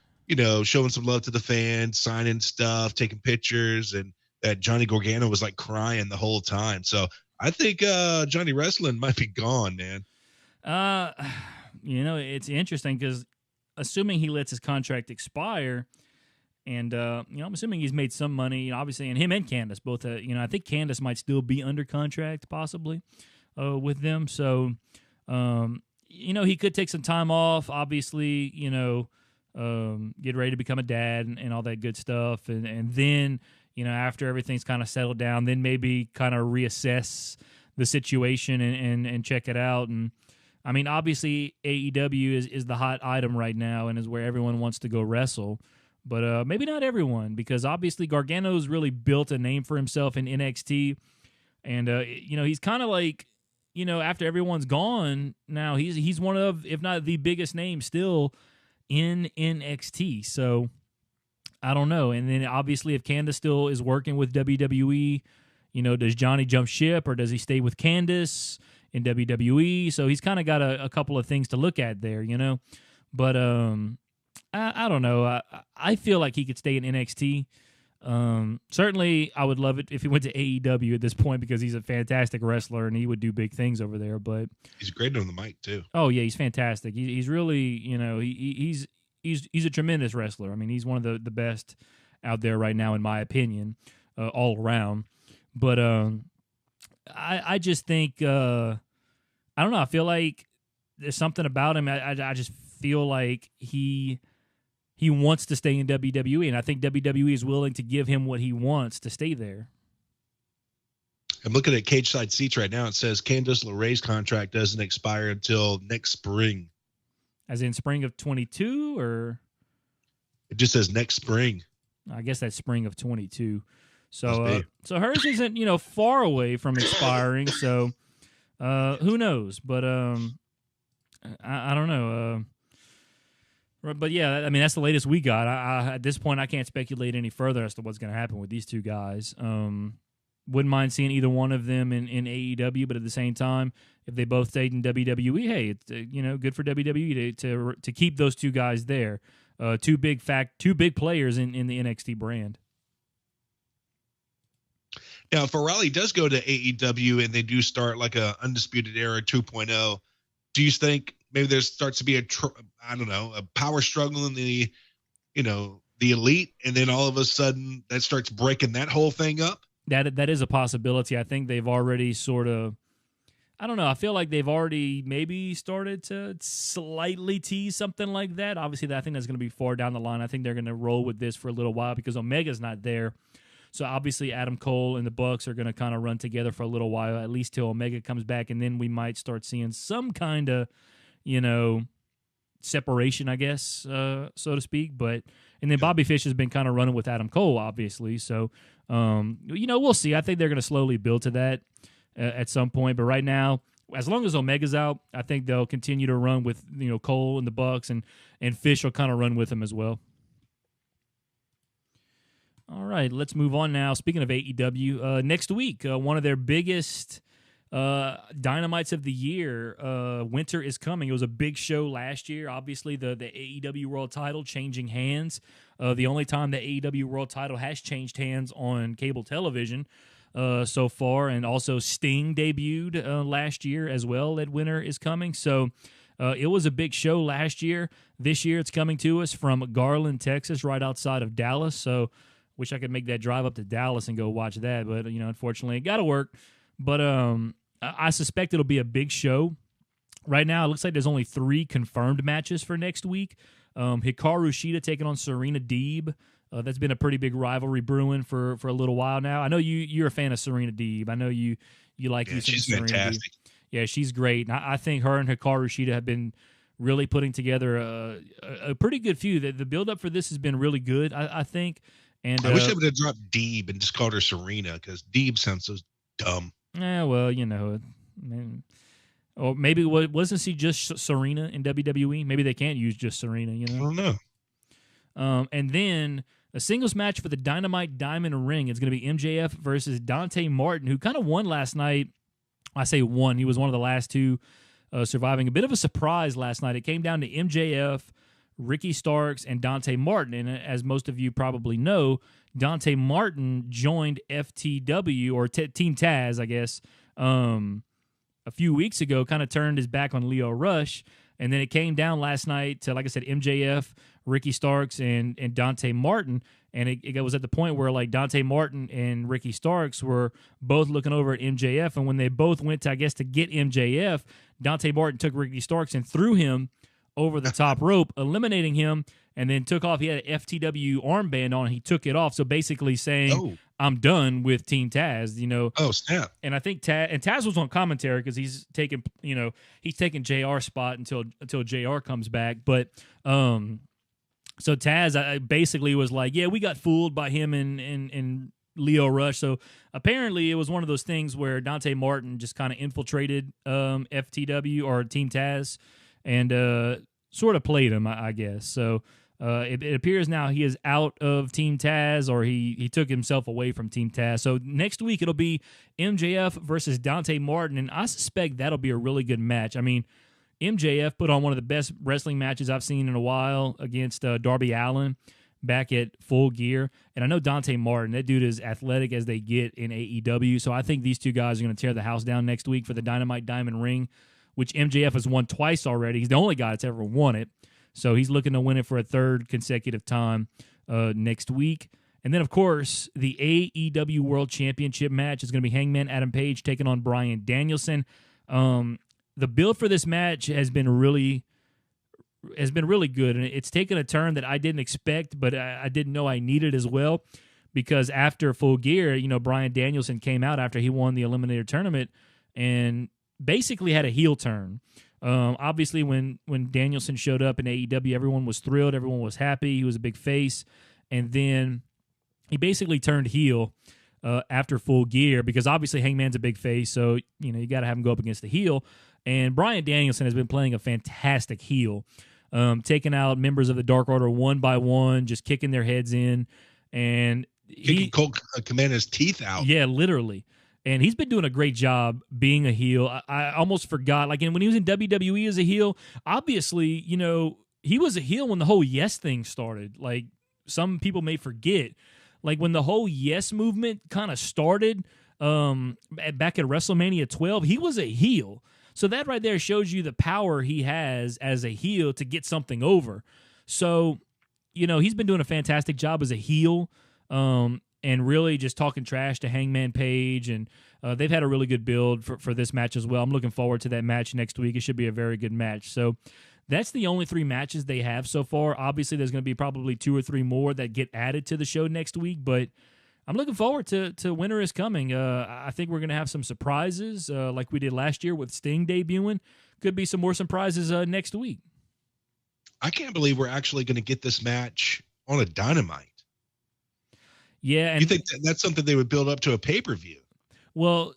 Speaker 2: showing some love to the fans, signing stuff, taking pictures, and that Johnny Gargano was like crying the whole time. So I think Johnny Wrestling might be gone, man.
Speaker 3: It's interesting because assuming he lets his contract expire, and I'm assuming he's made some money, obviously, and him and Candice both. I think Candice might still be under contract, possibly, with them. So, he could take some time off. Obviously, get ready to become a dad and all that good stuff, and then after everything's kind of settled down, then maybe kind of reassess the situation and check it out. And I mean, obviously, AEW is the hot item right now and is where everyone wants to go wrestle. But maybe not everyone, because obviously Gargano's really built a name for himself in NXT. And, he's kind of like, after everyone's gone now, he's one of, if not the biggest name still in NXT. So I don't know. And then obviously if Candice still is working with WWE, does Johnny jump ship or does he stay with Candice in WWE? So he's kind of got a couple of things to look at there, But I don't know. I feel like he could stay in NXT. Certainly, I would love it if he went to AEW at this point because he's a fantastic wrestler and he would do big things over there. But
Speaker 2: he's great on the mic too.
Speaker 3: Oh yeah, he's fantastic. He's really, he's a tremendous wrestler. I mean, he's one of the best out there right now, in my opinion, all around. But I just think I don't know. I feel like there's something about him. I just feel like he wants to stay in WWE, and I think WWE is willing to give him what he wants to stay there.
Speaker 2: I'm looking at Cage Side Seats right now. It says Candice LeRae's contract doesn't expire until next spring.
Speaker 3: As in spring of 22, or?
Speaker 2: It just says next spring.
Speaker 3: I guess that's spring of 22. So hers isn't, far away from expiring, so who knows? But I don't know. But yeah, I mean, that's the latest we got. I at this point, I can't speculate any further as to what's going to happen with these two guys. Wouldn't mind seeing either one of them in AEW, but at the same time, if they both stayed in WWE, hey, it's good for WWE to keep those two guys there. Two big players in the NXT brand.
Speaker 2: Now, if Ferrari does go to AEW and they do start like a Undisputed Era 2.0, do you think maybe there starts to be a power struggle in the elite, and then all of a sudden that starts breaking that whole thing up?
Speaker 3: That is a possibility. I think they've already sort of, I don't know, I feel like they've already maybe started to slightly tease something like that. Obviously, I think that's going to be far down the line. I think they're going to roll with this for a little while because Omega's not there. So obviously Adam Cole and the Bucks are going to kind of run together for a little while, at least till Omega comes back, and then we might start seeing some kind of, separation, I guess, so to speak. And then Bobby Fish has been kind of running with Adam Cole, obviously. So, we'll see. I think they're going to slowly build to that at some point. But right now, as long as Omega's out, I think they'll continue to run with, Cole and the Bucks, and Fish will kind of run with them as well. All right, let's move on now. Speaking of AEW, next week, one of their biggest dynamites of the year, Winter is Coming. It was a big show last year. Obviously, the AEW World Title changing hands. The only time the AEW World Title has changed hands on cable television so far. And also Sting debuted last year as well at Winter is Coming. So it was a big show last year. This year it's coming to us from Garland, Texas, right outside of Dallas. So wish I could make that drive up to Dallas and go watch that. But, unfortunately, it got to work. But I suspect it'll be a big show. Right now, it looks like there's only 3 confirmed matches for next week. Hikaru Shida taking on Serena Deeb. That's been a pretty big rivalry brewing for a little while now. I know you're a fan of Serena Deeb. I know you like you.
Speaker 2: She's
Speaker 3: Serena
Speaker 2: fantastic.
Speaker 3: Deeb. Yeah, she's great. And I think her and Hikaru Shida have been really putting together a pretty good feud. The build-up for this has been really good, I think. And
Speaker 2: I wish they would have dropped Deeb and just called her Serena, because Deeb sounds so dumb.
Speaker 3: Yeah, well, or maybe wasn't she just Serena in WWE? Maybe they can't use just Serena,
Speaker 2: I don't know.
Speaker 3: And then a singles match for the Dynamite Diamond Ring is going to be MJF versus Dante Martin, who kind of won last night. I say won. He was one of the last 2 surviving. A bit of a surprise last night. It came down to MJF, Ricky Starks, and Dante Martin. And as most of you probably know, Dante Martin joined FTW, or Team Taz, I guess, a few weeks ago, kind of turned his back on Leo Rush. And then it came down last night to, like I said, MJF, Ricky Starks, and Dante Martin. And it was at the point where, like, Dante Martin and Ricky Starks were both looking over at MJF. And when they both went to, I guess, to get MJF, Dante Martin took Ricky Starks and threw him over the top rope, eliminating him, and then took off. He had an FTW armband on. He took it off. So basically saying, I'm done with Team Taz,
Speaker 2: Oh, snap.
Speaker 3: And I think Taz was on commentary because he's taking JR's spot until JR comes back. But so Taz basically was like, yeah, we got fooled by him and Leo Rush. So apparently it was one of those things where Dante Martin just kind of infiltrated FTW or Team Taz and sort of played him, I guess. So It appears now he is out of Team Taz, or he took himself away from Team Taz. So next week it'll be MJF versus Dante Martin, and I suspect that'll be a really good match. I mean, MJF put on one of the best wrestling matches I've seen in a while against Darby Allin back at Full Gear. And I know Dante Martin, that dude is athletic as they get in AEW. So I think these two guys are going to tear the house down next week for the Dynamite Diamond Ring, which MJF has won twice already. He's the only guy that's ever won it. So he's looking to win it for a third consecutive time next week. And then, of course, the AEW World Championship match is going to be Hangman Adam Page taking on Bryan Danielson. The build for this match has been really good, and it's taken a turn that I didn't expect, but I didn't know I needed as well, because after Full Gear, Bryan Danielson came out after he won the Eliminator Tournament and basically had a heel turn. Obviously, when Danielson showed up in AEW, everyone was thrilled, everyone was happy, he was a big face, and then he basically turned heel after Full Gear, because obviously Hangman's a big face, so you got to have him go up against the heel. And Bryan Danielson has been playing a fantastic heel, taking out members of the Dark Order one by one, just kicking their heads in, and
Speaker 2: kicking Colt Cabana's teeth out.
Speaker 3: Yeah, literally. And he's been doing a great job being a heel. I almost forgot, like when he was in WWE as a heel, obviously, he was a heel when the whole Yes thing started. Like, some people may forget, like when the whole Yes movement kind of started back at WrestleMania 12, he was a heel. So that right there shows you the power he has as a heel to get something over. So, he's been doing a fantastic job as a heel, and really just talking trash to Hangman Page, and they've had a really good build for this match as well. I'm looking forward to that match next week. It should be a very good match. So that's the only 3 matches they have so far. Obviously, there's going to be probably 2 or 3 more that get added to the show next week, but I'm looking forward to Winter is Coming. I think we're going to have some surprises like we did last year with Sting debuting. Could be some more surprises next week.
Speaker 2: I can't believe we're actually going to get this match on a Dynamite.
Speaker 3: Yeah. And
Speaker 2: you think that's something they would build up to a pay-per-view?
Speaker 3: Well,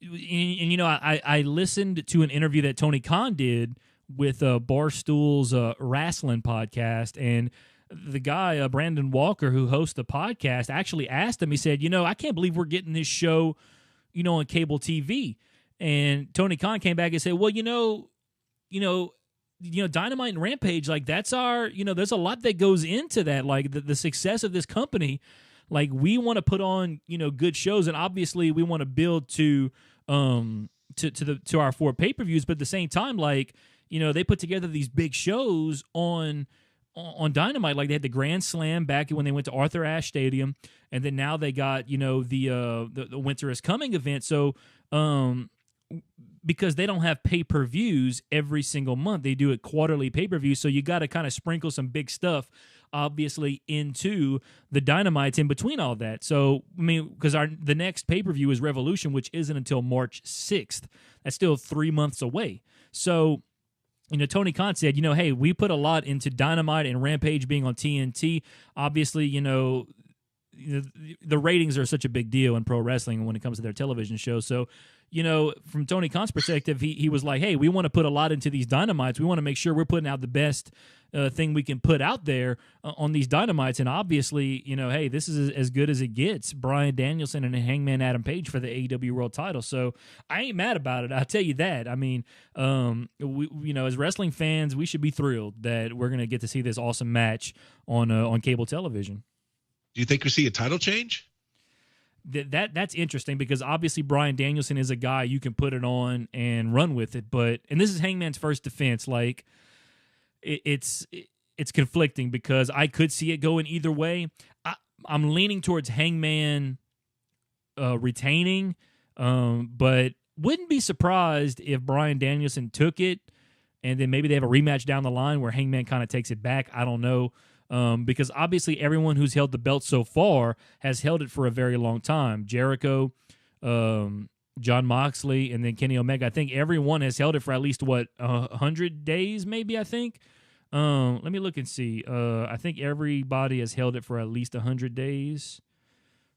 Speaker 3: and I listened to an interview that Tony Khan did with Barstool's Wrestling podcast, and the guy, Brandon Walker, who hosts the podcast, actually asked him, he said, I can't believe we're getting this show, on cable TV. And Tony Khan came back and said, well, Dynamite and Rampage, like that's our, there's a lot that goes into that. Like the success of this company, like we want to put on, good shows. And obviously we want to build to our 4 pay-per-views. But at the same time, like, they put together these big shows on Dynamite. Like they had the Grand Slam back when they went to Arthur Ashe Stadium, and then now they got the Winter is Coming event. So because they don't have pay-per-views every single month, they do it quarterly pay-per-view. So you got to kind of sprinkle some big stuff, obviously, into the Dynamites in between all that. So I mean, because the next pay-per-view is Revolution, which isn't until March 6th. That's still 3 months away. So Tony Khan said, hey, we put a lot into Dynamite and Rampage being on TNT. Obviously, the ratings are such a big deal in pro wrestling when it comes to their television shows. So, from Tony Khan's perspective, he was like, hey, we want to put a lot into these Dynamites. We want to make sure we're putting out the best thing we can put out there on these Dynamites. And obviously, hey, this is as good as it gets. Bryan Danielson and Hangman Adam Page for the AEW World title. So I ain't mad about it. I'll tell you that. I mean, we, as wrestling fans, we should be thrilled that we're going to get to see this awesome match on cable television.
Speaker 2: Do you think we see a title change?
Speaker 3: That's interesting, because obviously Bryan Danielson is a guy you can put it on and run with it, and this is Hangman's first defense. Like it's conflicting, because I could see it going either way. I'm leaning towards Hangman retaining, but wouldn't be surprised if Bryan Danielson took it and then maybe they have a rematch down the line where Hangman kind of takes it back. I don't know. Because obviously everyone who's held the belt so far has held it for a very long time. Jericho, John Moxley, and then Kenny Omega. I think everyone has held it for at least, 100 days maybe, I think. Let me look and see. I think everybody has held it for at least 100 days.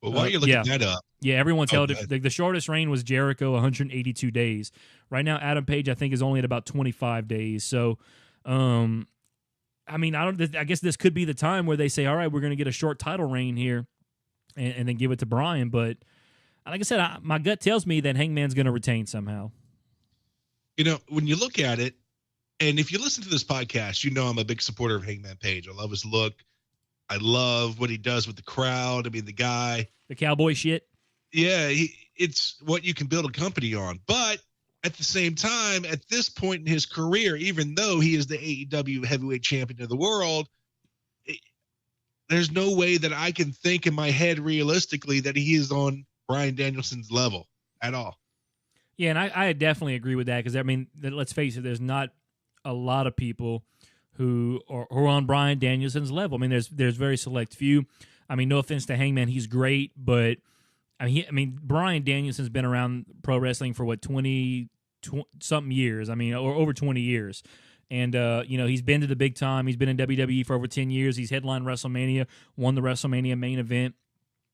Speaker 2: Well, while you're looking that up.
Speaker 3: Yeah, everyone's held it. The shortest reign was Jericho, 182 days. Right now, Adam Page, I think, is only at about 25 days. So, I mean, I guess this could be the time where they say, all right, we're going to get a short title reign here and then give it to Bryan. But like I said, my gut tells me that Hangman's going to retain somehow.
Speaker 2: You know, when you look at it, and if you listen to this podcast, you know I'm a big supporter of Hangman Page. I love his look. I love what he does with the crowd. I mean, the guy.
Speaker 3: The cowboy shit.
Speaker 2: Yeah, it's what you can build a company on. But at the same time, at this point in his career, even though he is the AEW heavyweight champion of the world, there's no way that I can think in my head realistically that he is on Bryan Danielson's level at all.
Speaker 3: Yeah, and I definitely agree with that because, I mean, let's face it, there's not a lot of people who are on Bryan Danielson's level. I mean, there's very select few. I mean, no offense to Hangman, he's great, but I mean, Bryan Danielson's been around pro wrestling for what 20 something years. I mean, or over 20 years. And you know, he's been to the big time. He's been in WWE for over 10 years. He's headlined WrestleMania, won the WrestleMania main event.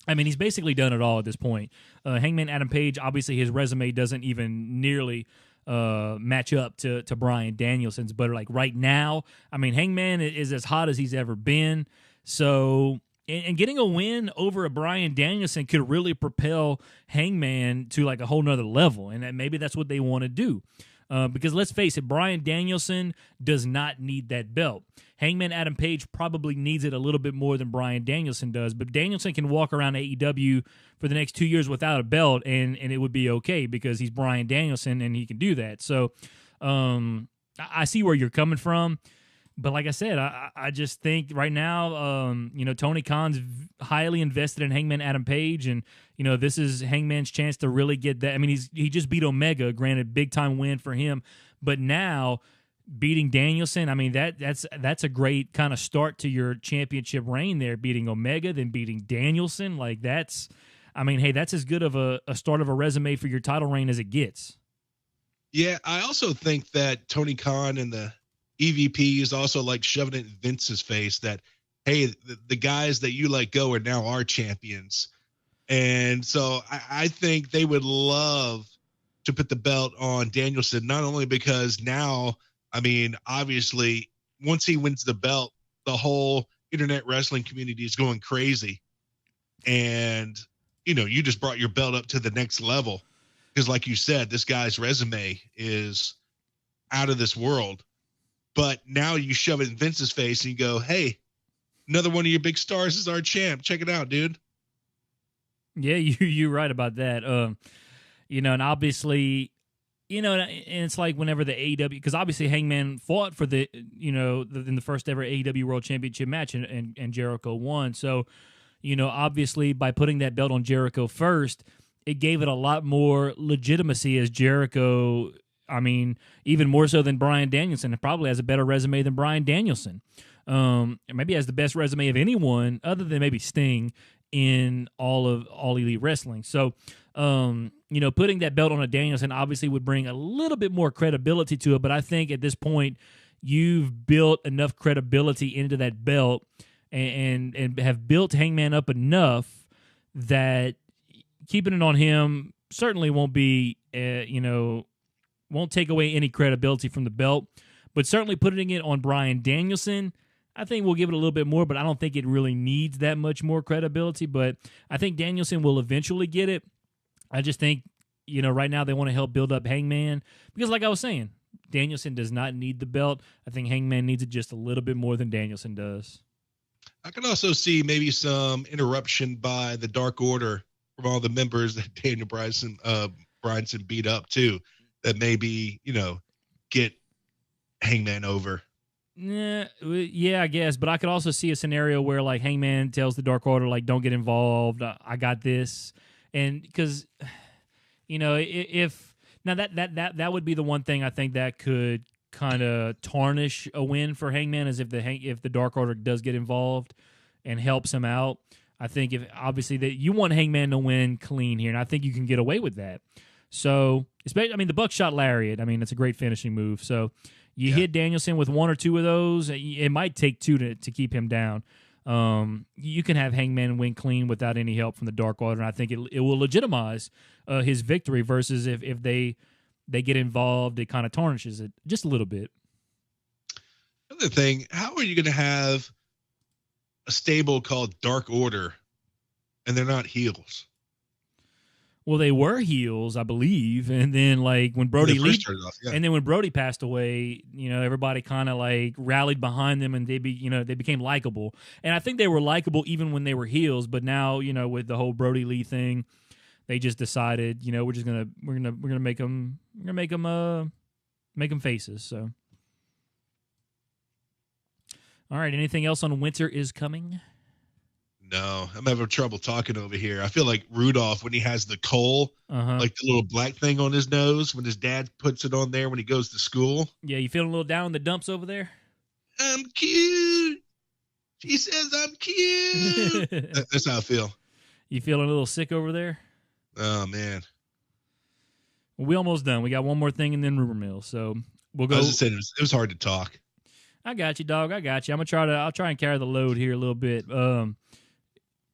Speaker 3: I mean, he's basically done it all at this point. Hangman Adam Page, obviously his resume doesn't even nearly match up to Bryan Danielson's, but like right now, I mean, Hangman is as hot as he's ever been. So, and getting a win over a Bryan Danielson could really propel Hangman to like a whole nother level, and maybe that's what they want to do. Because let's face it, Bryan Danielson does not need that belt. Hangman Adam Page probably needs it a little bit more than Bryan Danielson does, but Danielson can walk around AEW for the next 2 years without a belt, and it would be okay because he's Bryan Danielson and he can do that. So I see where you're coming from. But like I said, I just think right now, you know, Tony Khan's highly invested in Hangman Adam Page, and you know, this is Hangman's chance to really get that. I mean, he just beat Omega, granted, big time win for him, but now beating Danielson, I mean, that's a great kind of start to your championship reign there. Beating Omega, then beating Danielson, like that's, I mean, hey, that's as good of a start of a resume for your title reign as it gets.
Speaker 2: Yeah, I also think that Tony Khan and the EVP is also like shoving it in Vince's face that, hey, the guys that you let go are now our champions. And so I think they would love to put the belt on Danielson, not only because now, I mean, obviously, once he wins the belt, the whole internet wrestling community is going crazy. And, you know, you just brought your belt up to the next level. Because like you said, this guy's resume is out of this world. But now you shove it in Vince's face and you go, hey, another one of your big stars is our champ. Check it out, dude.
Speaker 3: Yeah, you're right about that. You know, and obviously, you know, and it's like whenever the AEW, because obviously Hangman fought for the, you know, in the first ever AEW World Championship match and Jericho won. So, you know, obviously by putting that belt on Jericho first, it gave it a lot more legitimacy as Jericho. I mean, even more so than Bryan Danielson. It probably has a better resume than Bryan Danielson. Maybe has the best resume of anyone other than maybe Sting in all Elite Wrestling. So, you know, putting that belt on a Danielson obviously would bring a little bit more credibility to it. But I think at this point, you've built enough credibility into that belt and have built Hangman up enough that keeping it on him certainly won't be, you know, won't take away any credibility from the belt, but certainly putting it on Bryan Danielson, I think we'll give it a little bit more, but I don't think it really needs that much more credibility. But I think Danielson will eventually get it. I just think, you know, right now they want to help build up Hangman because like I was saying, Danielson does not need the belt. I think Hangman needs it just a little bit more than Danielson does.
Speaker 2: I can also see maybe some interruption by the Dark Order from all the members that Daniel Bryanson beat up too. That maybe, you know, get Hangman over.
Speaker 3: Yeah, I guess. But I could also see a scenario where, like, Hangman tells the Dark Order, like, don't get involved. I got this. And because, you know, if now that would be the one thing I think that could kind of tarnish a win for Hangman is if the Dark Order does get involved and helps him out. I think if obviously that you want Hangman to win clean here, and I think you can get away with that. So, especially, I mean, the buckshot lariat, I mean, it's a great finishing move. So, you hit Danielson with one or two of those. It might take two to keep him down. You can have Hangman win clean without any help from the Dark Order, and I think it will legitimize his victory versus if they get involved, it kind of tarnishes it just a little bit.
Speaker 2: Another thing, how are you going to have a stable called Dark Order and they're not heels?
Speaker 3: Well, they were heels, I believe, and then like when and then when Brody passed away, everybody kind of like rallied behind them, and they became likable. And I think they were likable even when they were heels. But now, with the whole Brody Lee thing, they just decided, we're gonna make them faces. So, all right. Anything else on Winter is Coming?
Speaker 2: No, I'm having trouble talking over here. I feel like Rudolph when he has the coal, like the little black thing on his nose, when his dad puts it on there when he goes to school.
Speaker 3: Yeah, you feeling a little down in the dumps over there?
Speaker 2: I'm cute. She says I'm cute. That's how I feel.
Speaker 3: You feeling a little sick over there?
Speaker 2: Oh, man.
Speaker 3: Well, we almost done. We got one more thing and then rumor mill. So we'll go.
Speaker 2: I was just saying it was hard to talk.
Speaker 3: I got you, dog. I got you. I'll try and carry the load here a little bit.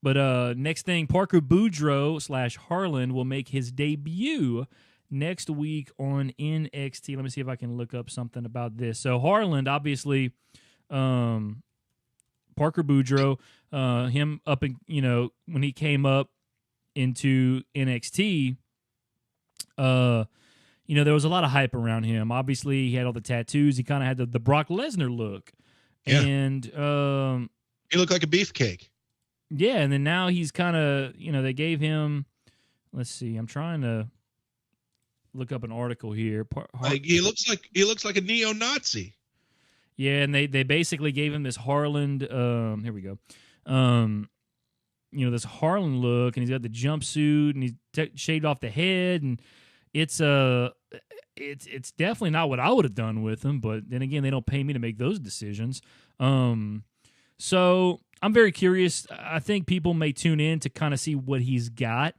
Speaker 3: But next thing, Parker Boudreau / Harland will make his debut next week on NXT. Let me see if I can look up something about this. So Harland, obviously, Parker Boudreau, him up in, when he came up into NXT, there was a lot of hype around him. Obviously, he had all the tattoos. He kind of had the Brock Lesnar look. Yeah. And
Speaker 2: he looked like a beefcake.
Speaker 3: Yeah, and then now he's kind of, they gave him, let's see, I'm trying to look up an article here.
Speaker 2: He looks like a neo-Nazi.
Speaker 3: Yeah, and they basically gave him this Harland, here we go, this Harland look, and he's got the jumpsuit, and he's shaved off the head, and it's definitely not what I would have done with him, but then again, they don't pay me to make those decisions. So I'm very curious. I think people may tune in to kind of see what he's got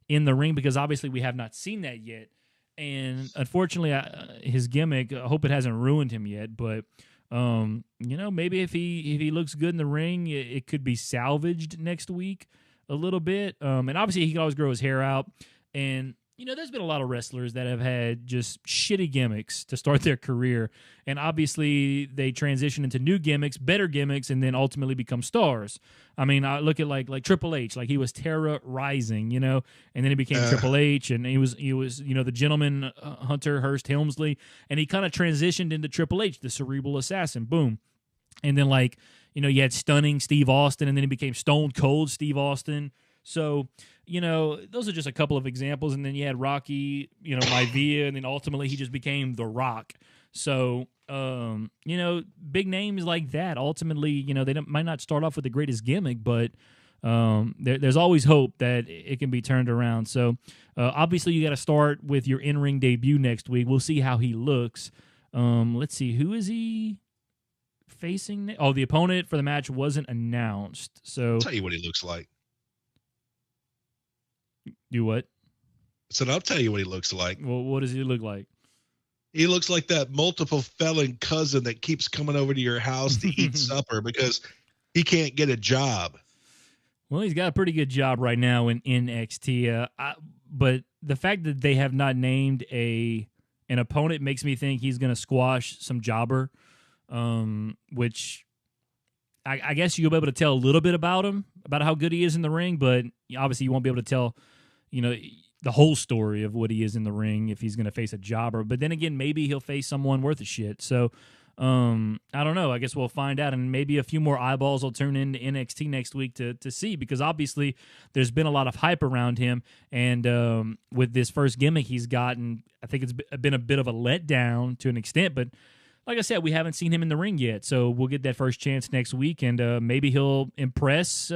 Speaker 3: in the ring because obviously we have not seen that yet. And unfortunately, his gimmick, I hope it hasn't ruined him yet. But, maybe if he looks good in the ring, it could be salvaged next week a little bit. And obviously he can always grow his hair out. And, there's been a lot of wrestlers that have had just shitty gimmicks to start their career. And obviously they transition into new gimmicks, better gimmicks, and then ultimately become stars. I mean, I look at like Triple H, like he was Terra Rising, and then he became Triple H, and he was the gentleman hunter, Hurst Helmsley, and he kind of transitioned into Triple H, the cerebral assassin, boom. And then you had Stunning Steve Austin, and then he became Stone Cold Steve Austin. So, those are just a couple of examples. And then you had Rocky, Maivia, and then ultimately he just became The Rock. So, big names like that, ultimately, they might not start off with the greatest gimmick, but there's always hope that it can be turned around. So, obviously, you got to start with your in-ring debut next week. We'll see how he looks. Let's see. Who is he facing? Oh, the opponent for the match wasn't announced. So,
Speaker 2: I'll tell you what he looks like.
Speaker 3: Do what?
Speaker 2: So I'll tell you what he looks like.
Speaker 3: Well, what does he look like?
Speaker 2: He looks like that multiple felon cousin that keeps coming over to your house to eat supper because he can't get a job.
Speaker 3: Well, he's got a pretty good job right now in NXT. But the fact that they have not named an opponent makes me think he's going to squash some jobber, which I guess you'll be able to tell a little bit about him, about how good he is in the ring, but obviously you won't be able to tell, the whole story of what he is in the ring if he's going to face a jobber. But then again, maybe he'll face someone worth a shit. So I don't know. I guess we'll find out, and maybe a few more eyeballs will turn into NXT next week to see, because obviously there's been a lot of hype around him, and with this first gimmick he's gotten, I think it's been a bit of a letdown to an extent, but like I said, we haven't seen him in the ring yet, so we'll get that first chance next week, and maybe he'll impress.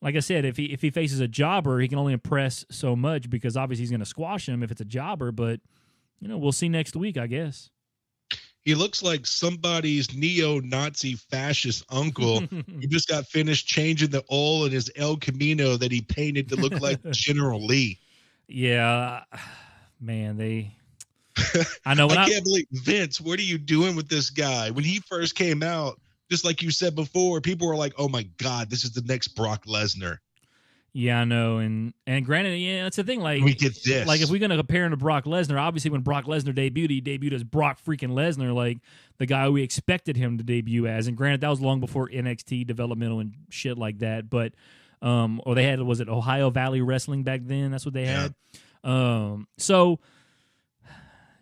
Speaker 3: Like I said, if he faces a jobber, he can only impress so much, because obviously he's going to squash him if it's a jobber, but we'll see next week, I guess.
Speaker 2: He looks like somebody's neo-Nazi fascist uncle who just got finished changing the oil in his El Camino that he painted to look like General Lee.
Speaker 3: Yeah, man, I know.
Speaker 2: I can't believe, Vince, what are you doing with this guy? When he first came out, just like you said before, people were like, oh my God, this is the next Brock Lesnar.
Speaker 3: Yeah, I know, and granted, yeah, that's the thing. Like,
Speaker 2: we get this.
Speaker 3: Like, if we're gonna compare him to Brock Lesnar, obviously when Brock Lesnar debuted, he debuted as Brock freaking Lesnar, like the guy we expected him to debut as. And granted, that was long before NXT developmental and shit like that. But, or they had, was it Ohio Valley Wrestling back then? That's what they had. So,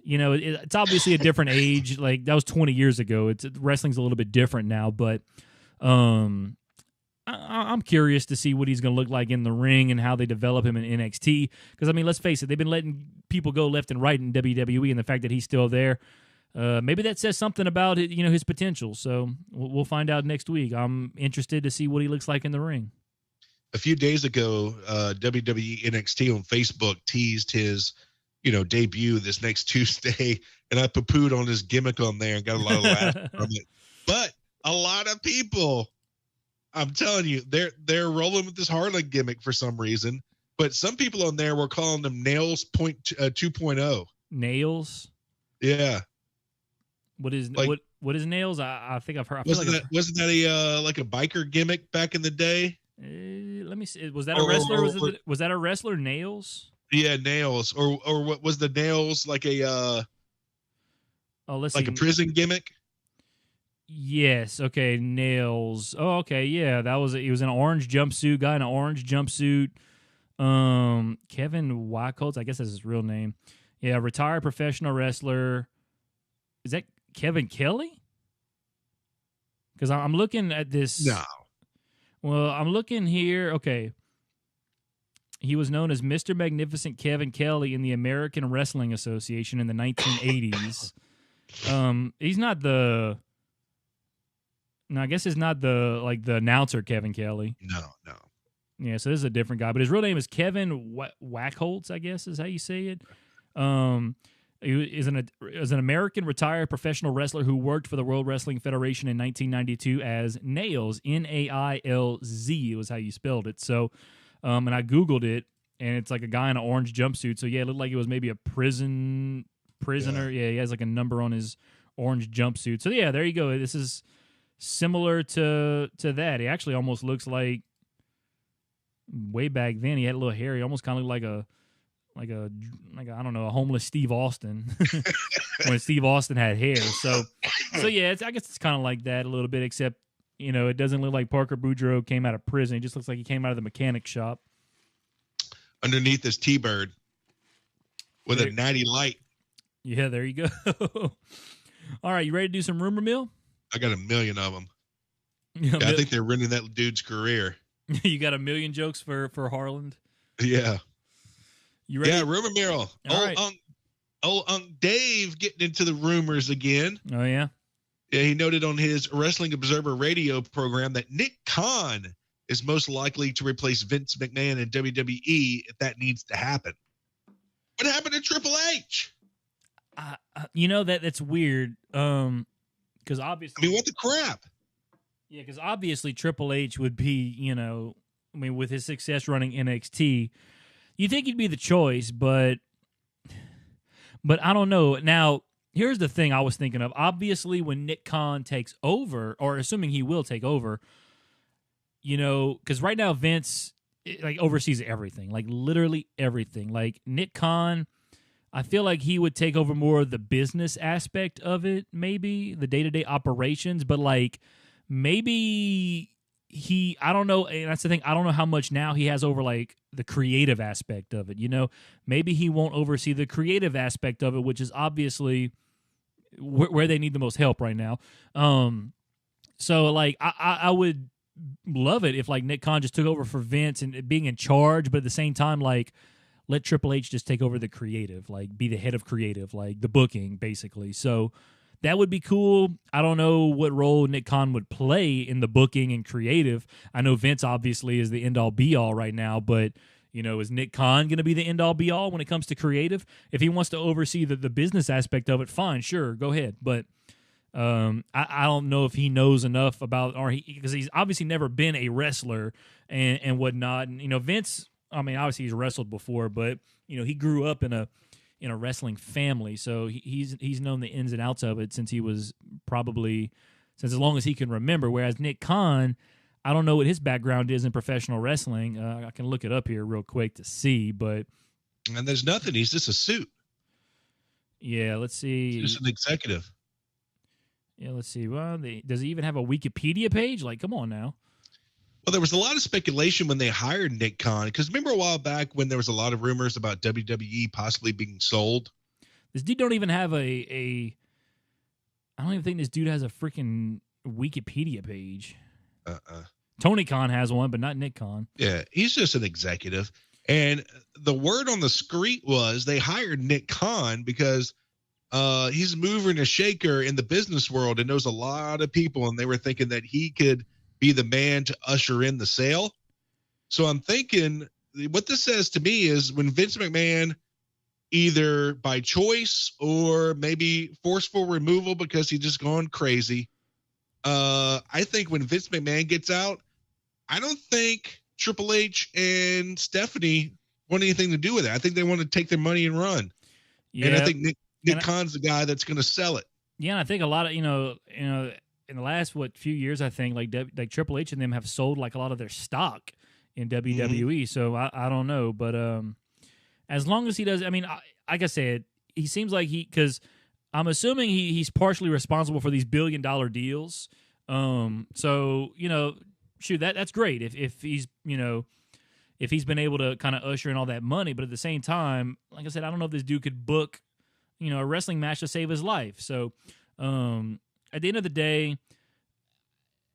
Speaker 3: you know, it's obviously a different age. Like, that was 20 years ago. Wrestling's a little bit different now, but I'm curious to see what he's going to look like in the ring and how they develop him in NXT. Because, I mean, let's face it, they've been letting people go left and right in WWE, and the fact that he's still there, maybe that says something about it, you know, his potential. So we'll find out next week. I'm interested to see what he looks like in the ring.
Speaker 2: A few days ago, WWE NXT on Facebook teased his, you know, debut this next Tuesday, and I poo-pooed on his gimmick on there and got a lot of laughs from it. But a lot of people, I'm telling you, they're rolling with this Harlan gimmick for some reason. But some people on there were calling them Nails 2.0.
Speaker 3: Nails?
Speaker 2: Yeah.
Speaker 3: What is Nails? I think I've heard.
Speaker 2: Wasn't that a like a biker gimmick back in the day?
Speaker 3: Let me see. Was that a wrestler? Was that a wrestler? Nails?
Speaker 2: Yeah, Nails. Or what was the Nails like a
Speaker 3: let's
Speaker 2: like
Speaker 3: see.
Speaker 2: a prison gimmick?
Speaker 3: Yes. Okay. Nails. Oh, okay. Yeah, he was an orange jumpsuit guy in an orange jumpsuit. Kevin Wackholtz, I guess that's his real name. Yeah, retired professional wrestler. Is that Kevin Kelly? Because I'm looking at this.
Speaker 2: No.
Speaker 3: Well, I'm looking here. Okay. He was known as Mr. Magnificent Kevin Kelly in the American Wrestling Association in the 1980s. He's not the. No, I guess it's not the announcer Kevin Kelly.
Speaker 2: No.
Speaker 3: Yeah, so this is a different guy, but his real name is Kevin Wackholtz, I guess is how you say it. He is an American retired professional wrestler who worked for the World Wrestling Federation in 1992 as Nails, Nailz. It was how you spelled it. So, and I Googled it, and it's like a guy in an orange jumpsuit. So yeah, it looked like it was maybe a prisoner. Yeah, he has like a number on his orange jumpsuit. So yeah, there you go. This is similar to that. He actually almost looks like way back then. He had a little hair. He almost kind of looked like a I don't know, a homeless Steve Austin when Steve Austin had hair. So yeah, I guess it's kind of like that a little bit, except you know it doesn't look like Parker Boudreau came out of prison. It just looks like he came out of the mechanic shop.
Speaker 2: Underneath this T-bird with a natty light.
Speaker 3: Yeah, there you go. All right, you ready to do some rumor mill?
Speaker 2: I got a million of them. Yeah, I think they're ruining that dude's career.
Speaker 3: You got a million jokes for Harland?
Speaker 2: Yeah.
Speaker 3: You ready?
Speaker 2: Yeah, rumor mill. Old Dave getting into the rumors again.
Speaker 3: Oh, yeah?
Speaker 2: Yeah, he noted on his Wrestling Observer radio program that Nick Khan is most likely to replace Vince McMahon in WWE if that needs to happen. What happened to Triple H?
Speaker 3: You know, that's weird. Because obviously,
Speaker 2: I mean, what the crap?
Speaker 3: Yeah, because obviously Triple H would be, you know, I mean, with his success running NXT, you think he'd be the choice, but I don't know. Now, here's the thing I was thinking of. Obviously, when Nick Khan takes over, or assuming he will take over, you know, because right now Vince like oversees everything, like literally everything. Like Nick Khan, I feel like he would take over more of the business aspect of it, maybe the day-to-day operations, but like maybe I don't know, and that's the thing, I don't know how much now he has over like the creative aspect of it, you know? Maybe he won't oversee the creative aspect of it, which is obviously where they need the most help right now. So like I would love it if like Nick Khan just took over for Vince and being in charge, but at the same time, like let Triple H just take over the creative, like be the head of creative, like the booking, basically. So that would be cool. I don't know what role Nick Khan would play in the booking and creative. I know Vince obviously is the end-all be-all right now, but you know, is Nick Khan going to be the end-all be-all when it comes to creative? If he wants to oversee the business aspect of it, fine, sure, go ahead. But I don't know if he knows enough about, or because he's obviously never been a wrestler and whatnot. And you know, Vince, I mean, obviously he's wrestled before, but you know, he grew up in a wrestling family, so he's known the ins and outs of it since he was probably since as long as he can remember. Whereas Nick Khan, I don't know what his background is in professional wrestling. I can look it up here real quick to see, but
Speaker 2: and there's nothing. He's just a suit.
Speaker 3: Yeah, let's see.
Speaker 2: He's just an executive.
Speaker 3: Yeah, let's see. Well, does he even have a Wikipedia page? Like, come on now.
Speaker 2: Well, there was a lot of speculation when they hired Nick Khan, because remember a while back when there was a lot of rumors about WWE possibly being sold?
Speaker 3: This dude don't even have I don't even think this dude has a freaking Wikipedia page. Tony Khan has one, but not Nick Khan.
Speaker 2: Yeah, he's just an executive. And the word on the street was they hired Nick Khan because he's a mover and a shaker in the business world and knows a lot of people, and they were thinking that he could be the man to usher in the sale. So I'm thinking what this says to me is when Vince McMahon, either by choice or maybe forceful removal because he's just gone crazy, I think when Vince McMahon gets out, I don't think Triple H and Stephanie want anything to do with it. I think they want to take their money and run. Yeah. And I think Nick Khan's the guy that's going to sell it.
Speaker 3: Yeah, and I think a lot of in the last few years, I think like Triple H and them have sold like a lot of their stock in WWE. Mm-hmm. So I don't know, but as long as he does, I mean, like I said, he seems like because I'm assuming he's partially responsible for these $1 billion deals. So shoot, that's great if he's if he's been able to kind of usher in all that money, but at the same time, like I said, I don't know if this dude could book a wrestling match to save his life. So at the end of the day,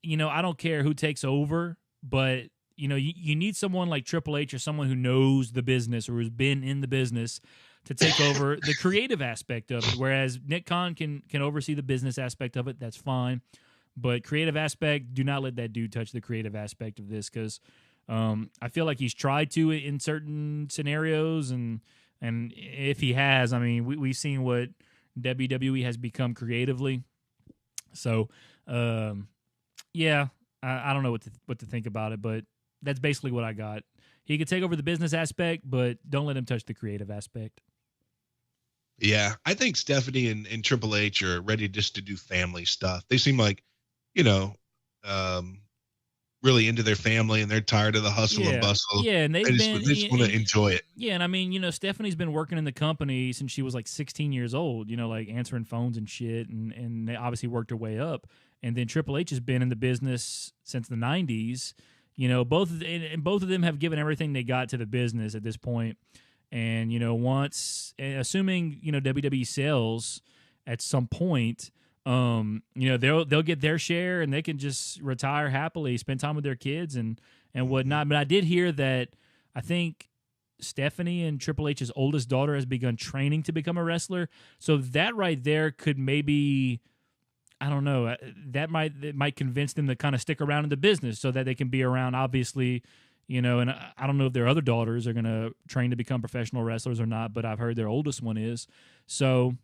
Speaker 3: I don't care who takes over, but you need someone like Triple H or someone who knows the business or has been in the business to take over the creative aspect of it. Whereas Nick Khan can oversee the business aspect of it. That's fine. But creative aspect, do not let that dude touch the creative aspect of this, because I feel like he's tried to in certain scenarios, and if he has, I mean, we've seen what WWE has become creatively. So, yeah, I don't know what to think about it, but that's basically what I got. He could take over the business aspect, but don't let him touch the creative aspect.
Speaker 2: Yeah, I think Stephanie and Triple H are ready just to do family stuff. They seem like, really into their family, and they're tired of the hustle and bustle.
Speaker 3: Yeah, and they
Speaker 2: just want to enjoy it.
Speaker 3: Yeah, and I mean, Stephanie's been working in the company since she was like 16 years old, like answering phones and shit, and they obviously worked her way up. And then Triple H has been in the business since the 90s. Both of them have given everything they got to the business at this point. And, assuming, WWE sells at some point, they'll get their share and they can just retire happily, spend time with their kids and whatnot. But I did hear that I think Stephanie and Triple H's oldest daughter has begun training to become a wrestler. So that right there could maybe, I don't know, that might convince them to kind of stick around in the business so that they can be around, obviously, and I don't know if their other daughters are going to train to become professional wrestlers or not, but I've heard their oldest one is. So,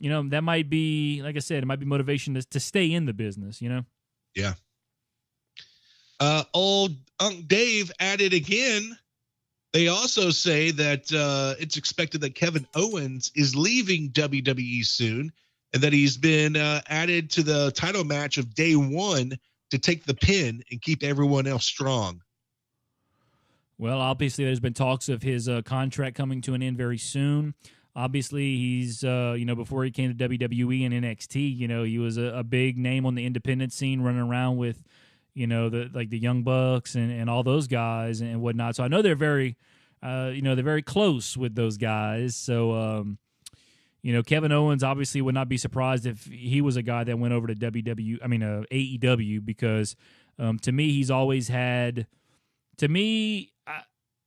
Speaker 3: that might be, like I said, it might be motivation to stay in the business,
Speaker 2: Yeah. Old Unc Dave added again. They also say that it's expected that Kevin Owens is leaving WWE soon, and that he's been added to the title match of day one to take the pin and keep everyone else strong.
Speaker 3: Well, obviously, there's been talks of his contract coming to an end very soon. Obviously, he's, before he came to WWE and NXT, he was a big name on the independent scene, running around with, the Young Bucks and all those guys and whatnot. So I know they're very, they're very close with those guys. So, Kevin Owens obviously would not be surprised if he was a guy that went over to AEW, because to me, he's always had,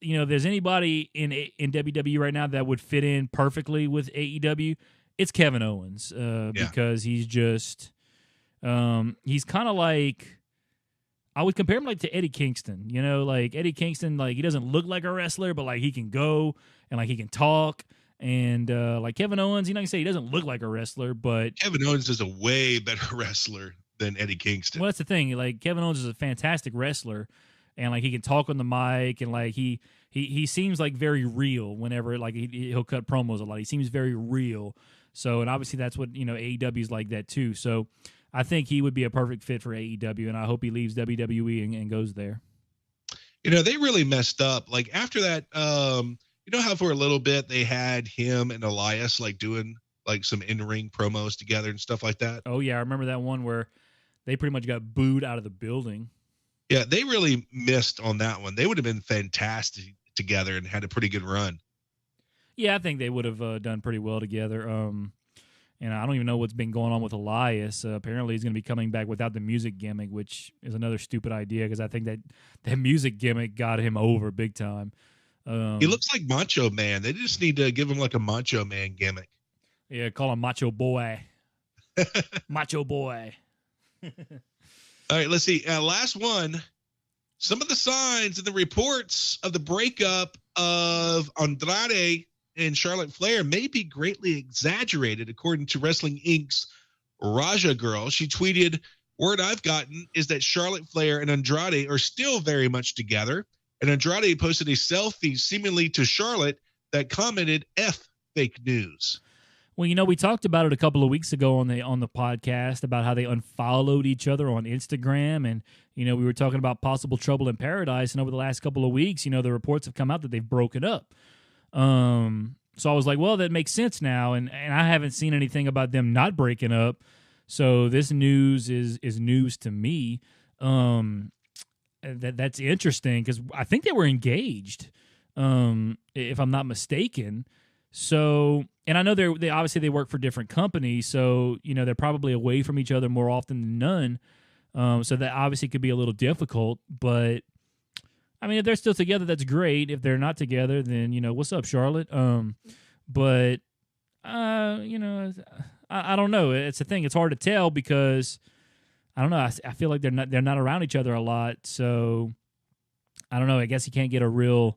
Speaker 3: if there's anybody in WWE right now that would fit in perfectly with AEW, it's Kevin Owens, because he's just he's kind of like, I would compare him like to Eddie Kingston. Like Eddie Kingston, like he doesn't look like a wrestler, but like he can go and like he can talk. And like Kevin Owens, you say he doesn't look like a wrestler, but
Speaker 2: Kevin Owens is a way better wrestler than Eddie Kingston.
Speaker 3: Well, that's the thing. Like Kevin Owens is a fantastic wrestler, and like he can talk on the mic, and like he seems like very real whenever like he'll cut promos a lot. He seems very real. So, and obviously that's what AEW is like that too. So, I think he would be a perfect fit for AEW, and I hope he leaves WWE and goes there.
Speaker 2: They really messed up. Like after that, how for a little bit they had him and Elias like doing like some in-ring promos together and stuff like that.
Speaker 3: Oh yeah, I remember that one where they pretty much got booed out of the building.
Speaker 2: Yeah, they really missed on that one. They would have been fantastic together and had a pretty good run.
Speaker 3: Yeah, I think they would have done pretty well together. And I don't even know what's been going on with Elias. Apparently, he's going to be coming back without the music gimmick, which is another stupid idea because I think that music gimmick got him over big time.
Speaker 2: He looks like Macho Man. They just need to give him like a Macho Man gimmick.
Speaker 3: Yeah, call him Macho Boy. Macho Boy.
Speaker 2: All right, let's see. Last one. Some of the signs and the reports of the breakup of Andrade and Charlotte Flair may be greatly exaggerated, according to Wrestling Inc.'s Raja Girl. She tweeted, "Word I've gotten is that Charlotte Flair and Andrade are still very much together." And Andrade posted a selfie seemingly to Charlotte that commented, "F fake news."
Speaker 3: Well, we talked about it a couple of weeks ago on the podcast about how they unfollowed each other on Instagram, and we were talking about possible trouble in paradise. And over the last couple of weeks, the reports have come out that they've broken up. So I was like, well, that makes sense now, and I haven't seen anything about them not breaking up. So this news is news to me. That's interesting because I think they were engaged, if I'm not mistaken. So, and I know they obviously they work for different companies, so they're probably away from each other more often than none. So that obviously could be a little difficult. But I mean, if they're still together, that's great. If they're not together, then what's up, Charlotte? But I don't know. It's a thing. It's hard to tell because I don't know. I feel like they're not around each other a lot. So I don't know. I guess you can't get a real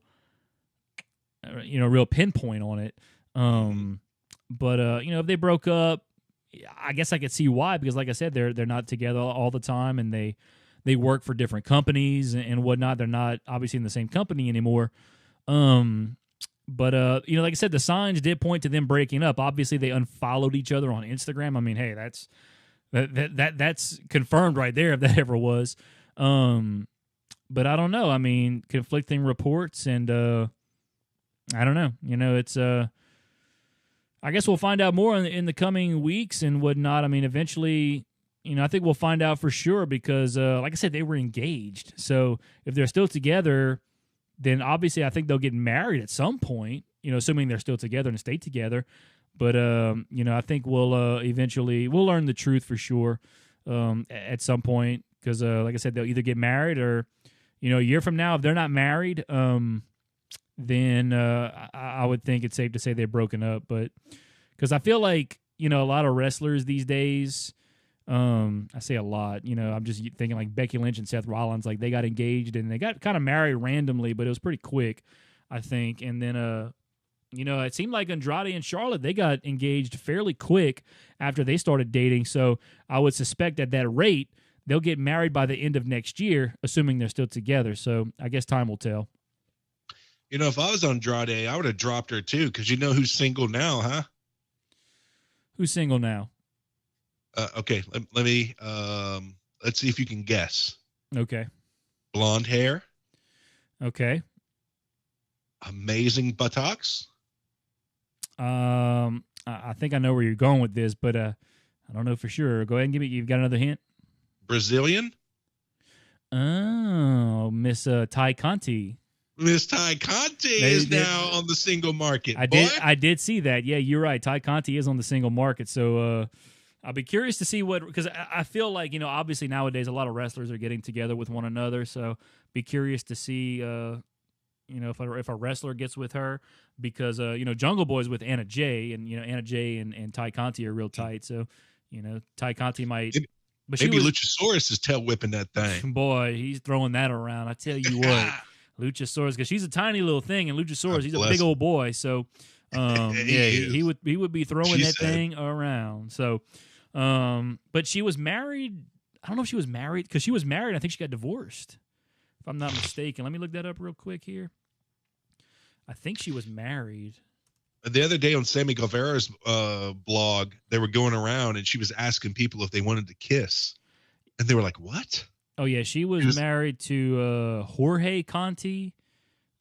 Speaker 3: pinpoint on it. But if they broke up, I guess I could see why, because like I said, they're not together all the time, and they work for different companies and whatnot. They're not obviously in the same company anymore. But like I said, the signs did point to them breaking up. Obviously, they unfollowed each other on Instagram. I mean, hey, that's confirmed right there if that ever was. But I don't know. I mean, conflicting reports, and I don't know. It's I guess we'll find out more in the coming weeks and whatnot. I mean, eventually, I think we'll find out for sure because, like I said, they were engaged. So if they're still together, then obviously I think they'll get married at some point, assuming they're still together and stay together. But, I think we'll eventually learn the truth for sure at some point because, like I said, they'll either get married or, a year from now, if they're not married, then I would think it's safe to say they're broken up. But because I feel like, a lot of wrestlers these days, I say a lot, I'm just thinking like Becky Lynch and Seth Rollins, like they got engaged and they got kind of married randomly, but it was pretty quick, I think. And then, it seemed like Andrade and Charlotte, they got engaged fairly quick after they started dating. So I would suspect at that rate, they'll get married by the end of next year, assuming they're still together. So I guess time will tell.
Speaker 2: If I was Andrade, I would have dropped her too, because who's single now, huh?
Speaker 3: Who's single now?
Speaker 2: Okay, let me let's see if you can guess.
Speaker 3: Okay.
Speaker 2: Blonde hair.
Speaker 3: Okay.
Speaker 2: Amazing buttocks.
Speaker 3: I think I know where you're going with this, but I don't know for sure. Go ahead and you've got another hint.
Speaker 2: Brazilian.
Speaker 3: Oh, Miss Ty Conti.
Speaker 2: Miss Ty Conti is now on the single market.
Speaker 3: I did see that. Yeah, you're right. Ty Conti is on the single market. So I'll be curious to see because I feel like, obviously nowadays a lot of wrestlers are getting together with one another. So be curious to see, if a wrestler gets with her because, Jungle Boy's with Anna Jay and, Anna Jay and Ty Conti are real tight. So, Ty Conti might. But
Speaker 2: maybe Luchasaurus is tail whipping that thing.
Speaker 3: Boy, he's throwing that around. I tell you what. Luchasaurus, because she's a tiny little thing, and Luchasaurus, he's a big old boy. So, he would be throwing that thing around. So, but she was married. I don't know if she was married because she was married. I think she got divorced, if I'm not mistaken. Let me look that up real quick here. I think she was married.
Speaker 2: the other day on Sammy Guevara's blog, they were going around and she was asking people if they wanted to kiss. And they were like, what?
Speaker 3: Oh, yeah. She was married to Jorge Conti.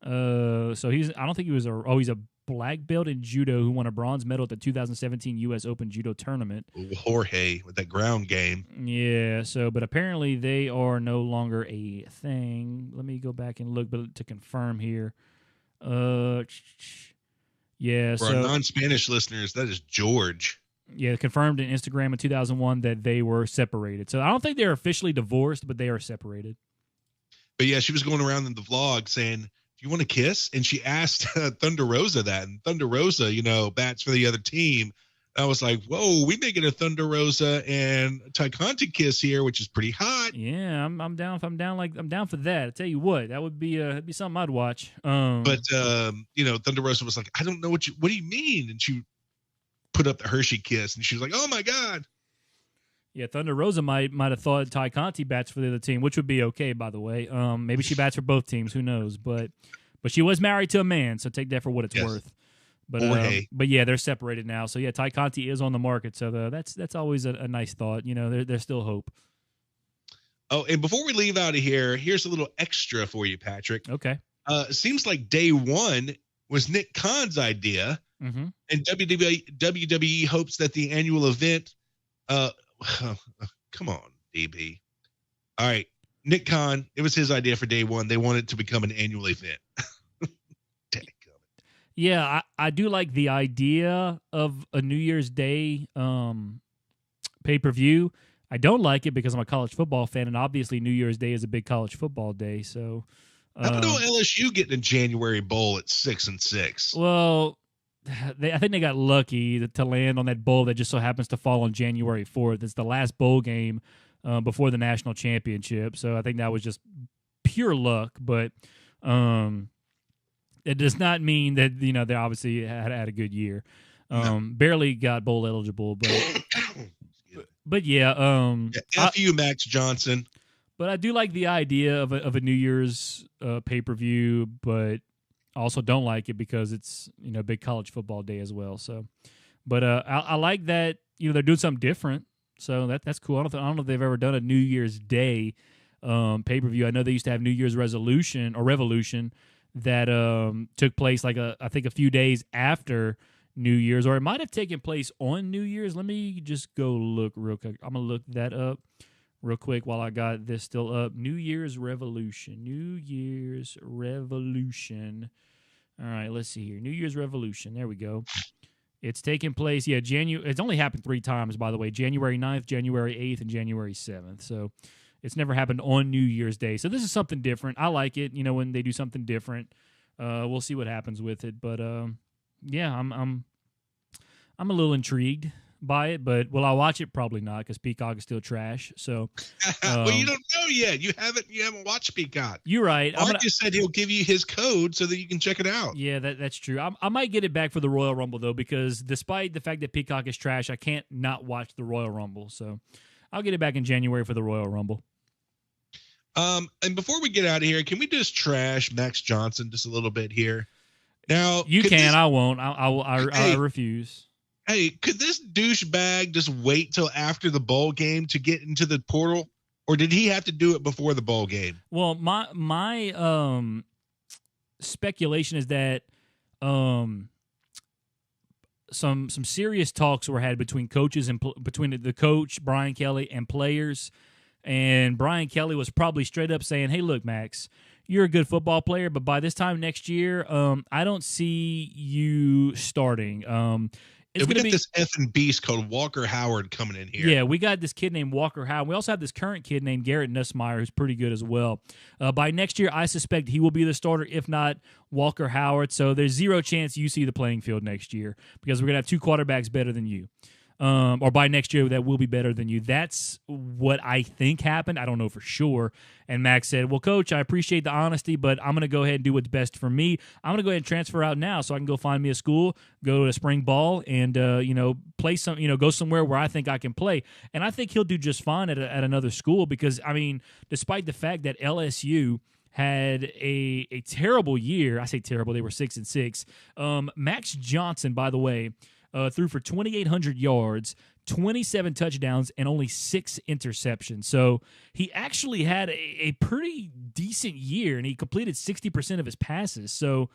Speaker 3: So I don't think he was he's a black belt in judo who won a bronze medal at the 2017 U.S. Open Judo Tournament.
Speaker 2: Jorge with that ground game.
Speaker 3: Yeah, but apparently they are no longer a thing. Let me go back and look to confirm here. Yeah,
Speaker 2: For our non-Spanish listeners, that is George.
Speaker 3: Yeah, confirmed in Instagram in 2001 that they were separated. So I don't think they're officially divorced, but they are separated.
Speaker 2: But yeah, she was going around in the vlog saying, you want to kiss? And she asked Thunder Rosa that, and Thunder Rosa, bats for the other team. I was like, whoa, we making a Thunder Rosa and Ty Conti kiss here, which is pretty hot.
Speaker 3: Yeah, I'm down. I'm down for that. I tell you what, that would be something I'd watch.
Speaker 2: But Thunder Rosa was like, I don't know what do you mean? And she put up the Hershey kiss, and she was like, oh my God.
Speaker 3: Yeah, Thunder Rosa might have thought Ty Conti bats for the other team, which would be okay, by the way. Maybe she bats for both teams, who knows? But she was married to a man, so take that for what it's worth. But yeah, they're separated now. So yeah, Ty Conti is on the market, so that's always a nice thought. There's still hope.
Speaker 2: Oh, and before we leave out of here, here's a little extra for you, Patrick.
Speaker 3: Okay.
Speaker 2: It seems like day one was Nick Khan's idea, and WWE hopes that the annual event. Come on, DB. All right, Nick Khan. It was his idea for day one. They want it to become an annual event.
Speaker 3: Yeah, I do like the idea of a New Year's Day pay-per-view. I don't like it because I'm a college football fan, and obviously New Year's Day is a big college football day. So,
Speaker 2: how about LSU getting a January bowl at 6-6?
Speaker 3: Well, I think they got lucky to land on that bowl that just so happens to fall on January 4th. It's the last bowl game before the national championship, so I think that was just pure luck. But it does not mean that they obviously had a good year. Barely got bowl eligible, but yeah.
Speaker 2: F you, Max Johnson.
Speaker 3: But I do like the idea of a New Year's pay-per-view, but also don't like it because it's a big college football day as well. So, but I like that they're doing something different. So that's cool. I don't know if they've ever done a New Year's Day pay-per-view. I know they used to have New Year's Revolution that took place I think a few days after New Year's, or it might have taken place on New Year's. Let me just go look real quick. I'm gonna look that up real quick while I got this still up. New Year's Revolution. All right, let's see here. New Year's Revolution. There we go. It's taking place, it's only happened 3 times, by the way. January 9th, January 8th, and January 7th. So it's never happened on New Year's Day. So this is something different. I like it, when they do something different. We'll see what happens with it. But, yeah, I'm a little intrigued by it, but will I watch it? Probably not, because Peacock is still trash. So,
Speaker 2: well, you don't know yet. You haven't watched Peacock.
Speaker 3: You're right.
Speaker 2: Mark just said he'll give you his code so that you can check it out.
Speaker 3: Yeah, that's true. I might get it back for the Royal Rumble though, because despite the fact that Peacock is trash, I can't not watch the Royal Rumble. So, I'll get it back in January for the Royal Rumble.
Speaker 2: And before we get out of here, can we just trash Max Johnson just a little bit here? Now
Speaker 3: you can. I won't. I refuse.
Speaker 2: Hey, could this douchebag just wait till after the bowl game to get into the portal, or did he have to do it before the bowl game?
Speaker 3: Well, my speculation is that some serious talks were had between coaches and between the coach Brian Kelly and players, and Brian Kelly was probably straight up saying, "Hey, look, Max, you're a good football player, but by this time next year, I don't see you starting."
Speaker 2: We got this effing beast called Walker Howard coming in here.
Speaker 3: Yeah, we got this kid named Walker Howard. We also have this current kid named Garrett Nussmeier, who's pretty good as well. By next year, I suspect he will be the starter, if not Walker Howard. So there's zero chance you see the playing field next year, because we're going to have 2 quarterbacks better than you. Or by next year, that will be better than you. That's what I think happened. I don't know for sure. And Max said, well, Coach, I appreciate the honesty, but I'm going to go ahead and do what's best for me. I'm going to go ahead and transfer out now so I can go find me a school, go to spring ball, and, play some, go somewhere where I think I can play. And I think he'll do just fine at another school because, I mean, despite the fact that LSU had a terrible year. I say terrible; they were 6-6. Max Johnson, by the way, threw for 2,800 yards, 27 touchdowns, and only 6 interceptions. So he actually had a pretty decent year, and he completed 60% of his passes. So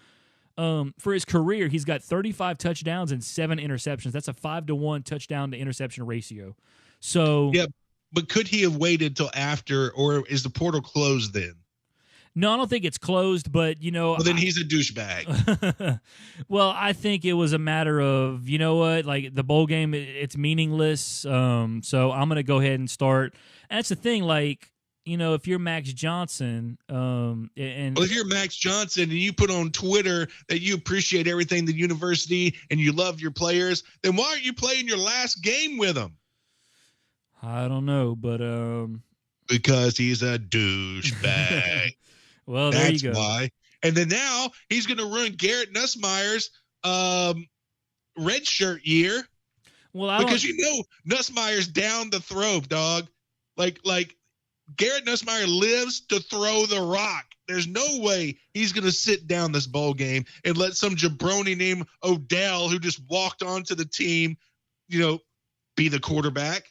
Speaker 3: for his career, he's got 35 touchdowns and 7 interceptions. That's a 5-to-1 touchdown to interception ratio. So
Speaker 2: yeah, but could he have waited till after, or is the portal closed then?
Speaker 3: No, I don't think it's closed, but,
Speaker 2: Well, then he's a douchebag.
Speaker 3: Well, I think it was a matter of, you know what, like the bowl game, it's meaningless. So I'm going to go ahead and start. And that's the thing, like, if you're Max Johnson, well,
Speaker 2: if you're Max Johnson and you put on Twitter that you appreciate everything the university and you love your players, then why aren't you playing your last game with them?
Speaker 3: I don't know, but
Speaker 2: because he's a douchebag.
Speaker 3: Well, there you go.
Speaker 2: That's why. And then now he's going to ruin Garrett Nussmeier's red shirt year.
Speaker 3: Well,
Speaker 2: because Nussmeier's down the throat, dog. Like Garrett Nussmeier lives to throw the rock. There's no way he's going to sit down this bowl game and let some jabroni named Odell, who just walked onto the team, be the quarterback.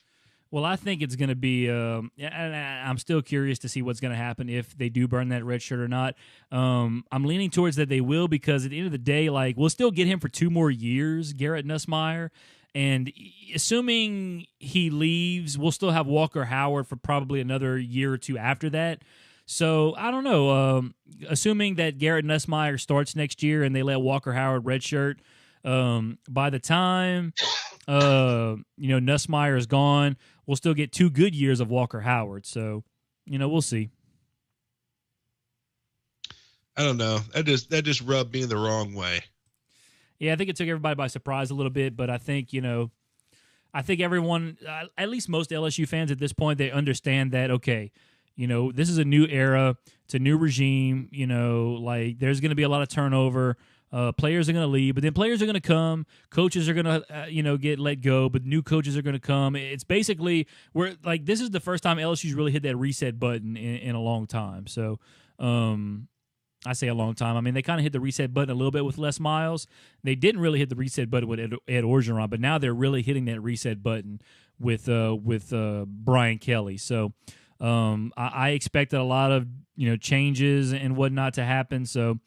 Speaker 3: Well, I think it's going to be I'm still curious to see what's going to happen if they do burn that red shirt or not. I'm leaning towards that they will, because at the end of the day, like, we'll still get him for 2 more years, Garrett Nussmeier. And assuming he leaves, we'll still have Walker Howard for probably another year or 2 after that. So I don't know. Assuming that Garrett Nussmeier starts next year and they let Walker Howard redshirt, by the time Nussmeier is gone, we'll still get 2 good years of Walker Howard. So, we'll see.
Speaker 2: I don't know. That just rubbed me the wrong way.
Speaker 3: Yeah, I think it took everybody by surprise a little bit, but I think everyone, at least most LSU fans at this point, they understand that, okay, this is a new era, it's a new regime, like, there's going to be a lot of turnover. Players are going to leave, but then players are going to come. Coaches are going to, get let go, but new coaches are going to come. It's basically this is the first time LSU's really hit that reset button in a long time. So, I say a long time. I mean, they kind of hit the reset button a little bit with Les Miles. They didn't really hit the reset button with Ed Orgeron, but now they're really hitting that reset button with Brian Kelly. So, I expected a lot of changes and whatnot to happen. So.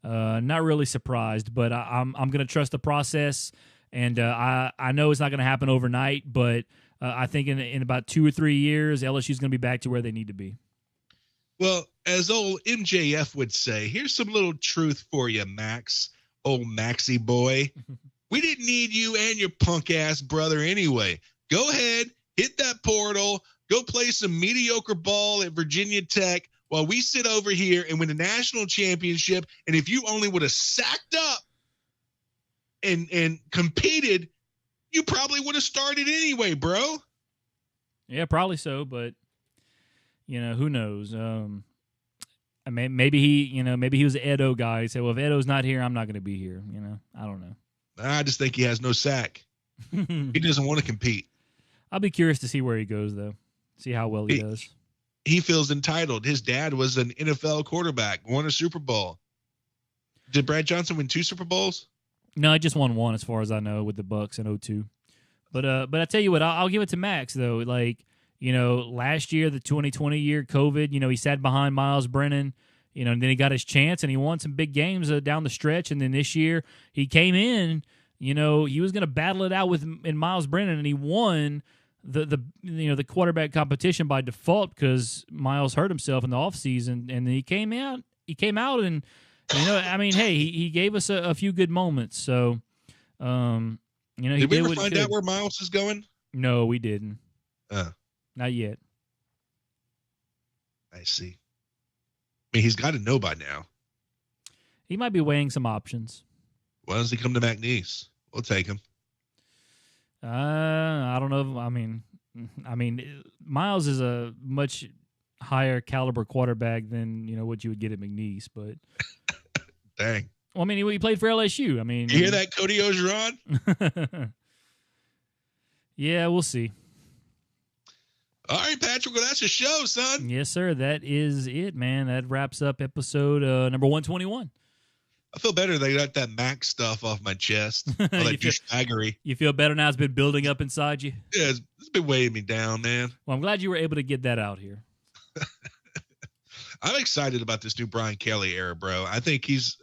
Speaker 3: Not really surprised, but I'm going to trust the process, and I know it's not going to happen overnight, but I think in about 2 or 3 years, LSU's going to be back to where they need to be.
Speaker 2: Well, as old MJF would say, here's some little truth for you, Max, old Maxie boy. We didn't need you and your punk-ass brother anyway. Go ahead, hit that portal, go play some mediocre ball at Virginia Tech, while we sit over here and win a national championship. And if you only would have sacked up and competed, you probably would have started anyway, bro.
Speaker 3: Yeah, probably so, but who knows? I mean, maybe he was an Edo guy. He said, "Well, if Edo's not here, I'm not going to be here." I don't know.
Speaker 2: I just think he has no sack. He doesn't want to compete.
Speaker 3: I'll be curious to see where he goes, though. See how well he does.
Speaker 2: He feels entitled. His dad was an NFL quarterback, won a Super Bowl. Did Brad Johnson win 2 Super Bowls?
Speaker 3: No, he just won 1 as far as I know with the Bucks in 2002. But I tell you what, I'll give it to Max, though. Like, last year, the 2020 year, COVID, he sat behind Miles Brennan, and then he got his chance and he won some big games down the stretch. And then this year he came in, he was going to battle it out in Miles Brennan, and he won the quarterback competition by default because Miles hurt himself in the offseason, and then he came out and hey, he gave us a few good moments. So did
Speaker 2: we ever find out where Miles is going?
Speaker 3: No, we didn't. Not yet.
Speaker 2: I see. I mean, he's got to know by now.
Speaker 3: He might be weighing some options.
Speaker 2: Why does he come to McNeese? We'll take him.
Speaker 3: I don't know. I mean, Miles is a much higher caliber quarterback than what you would get at McNeese. But
Speaker 2: dang.
Speaker 3: Well, I mean, he played for LSU. I mean,
Speaker 2: you hear that, Cody Orgeron?
Speaker 3: Yeah, we'll see.
Speaker 2: All right, Patrick. Well, that's a show, son.
Speaker 3: Yes, sir. That is it, man. That wraps up episode number 121.
Speaker 2: I feel better. They got that Mac stuff off my chest. All that douchebaggery.
Speaker 3: You feel better now? It's been building up inside you?
Speaker 2: Yeah, it's been weighing me down, man.
Speaker 3: Well, I'm glad you were able to get that out here.
Speaker 2: I'm excited about this new Brian Kelly era, bro. I think this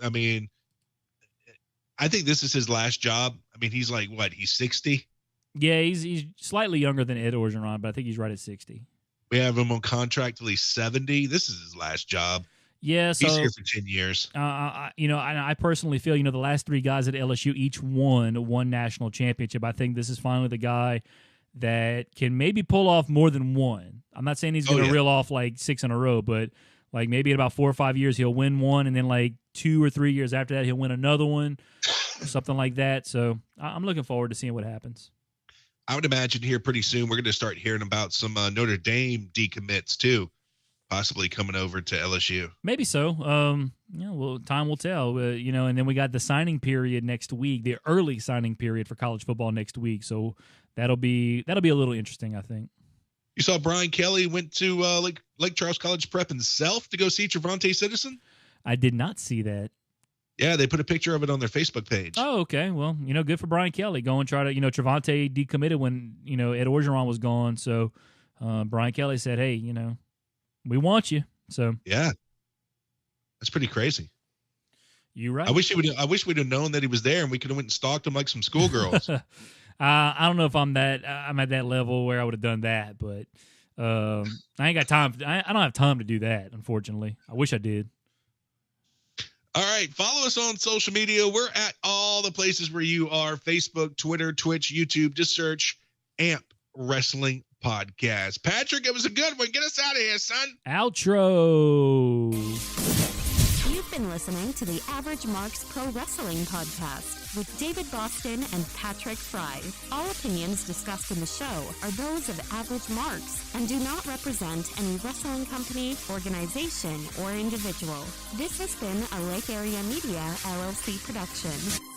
Speaker 2: is his last job. I mean, he's like, what, he's 60?
Speaker 3: Yeah, he's slightly younger than Ed Orgeron, but I think he's right at 60.
Speaker 2: We have him on contract till he's 70. This is his last job.
Speaker 3: Yeah, so
Speaker 2: he's here for 10 years.
Speaker 3: I personally feel, the last three guys at LSU each won one national championship. I think this is finally the guy that can maybe pull off more than one. I'm not saying he's going to reel off like 6 in a row, but like maybe in about 4 or 5 years he'll win one, and then like 2 or 3 years after that he'll win another one, or something like that. So I'm looking forward to seeing what happens.
Speaker 2: I would imagine here pretty soon we're going to start hearing about some Notre Dame decommits too, possibly coming over to LSU.
Speaker 3: Maybe so. Well, time will tell. And then we got the signing period next week, the early signing period for college football next week. So that'll be a little interesting, I think.
Speaker 2: You saw Brian Kelly went to Lake Charles College Prep himself to go see Trevante Citizen? I
Speaker 3: did not see that.
Speaker 2: Yeah, they put a picture of it on their Facebook page.
Speaker 3: Oh, okay. Well, good for Brian Kelly. Go and try to, Trevante decommitted when, Ed Orgeron was gone. So Brian Kelly said, hey, we want you. So
Speaker 2: yeah, that's pretty crazy.
Speaker 3: You're right.
Speaker 2: I wish we'd have known that he was there and we could have went and stalked him like some schoolgirls.
Speaker 3: I don't know if I'm at that level where I would have done that, but I ain't got time. I don't have time to do that, unfortunately. I wish I did.
Speaker 2: All right, follow us on social media. We're at all the places where you are: Facebook, Twitter, Twitch, YouTube. Just search AMP Wrestling Podcast. Patrick, it was a good one. Get us out of here, son.
Speaker 3: Outro.
Speaker 1: You've been listening to the Average Marks Pro Wrestling Podcast with David Boston and Patrick Fry. All opinions discussed in the show are those of Average Marks and do not represent any wrestling company, organization, or individual. This has been a Lake Area Media LLC production.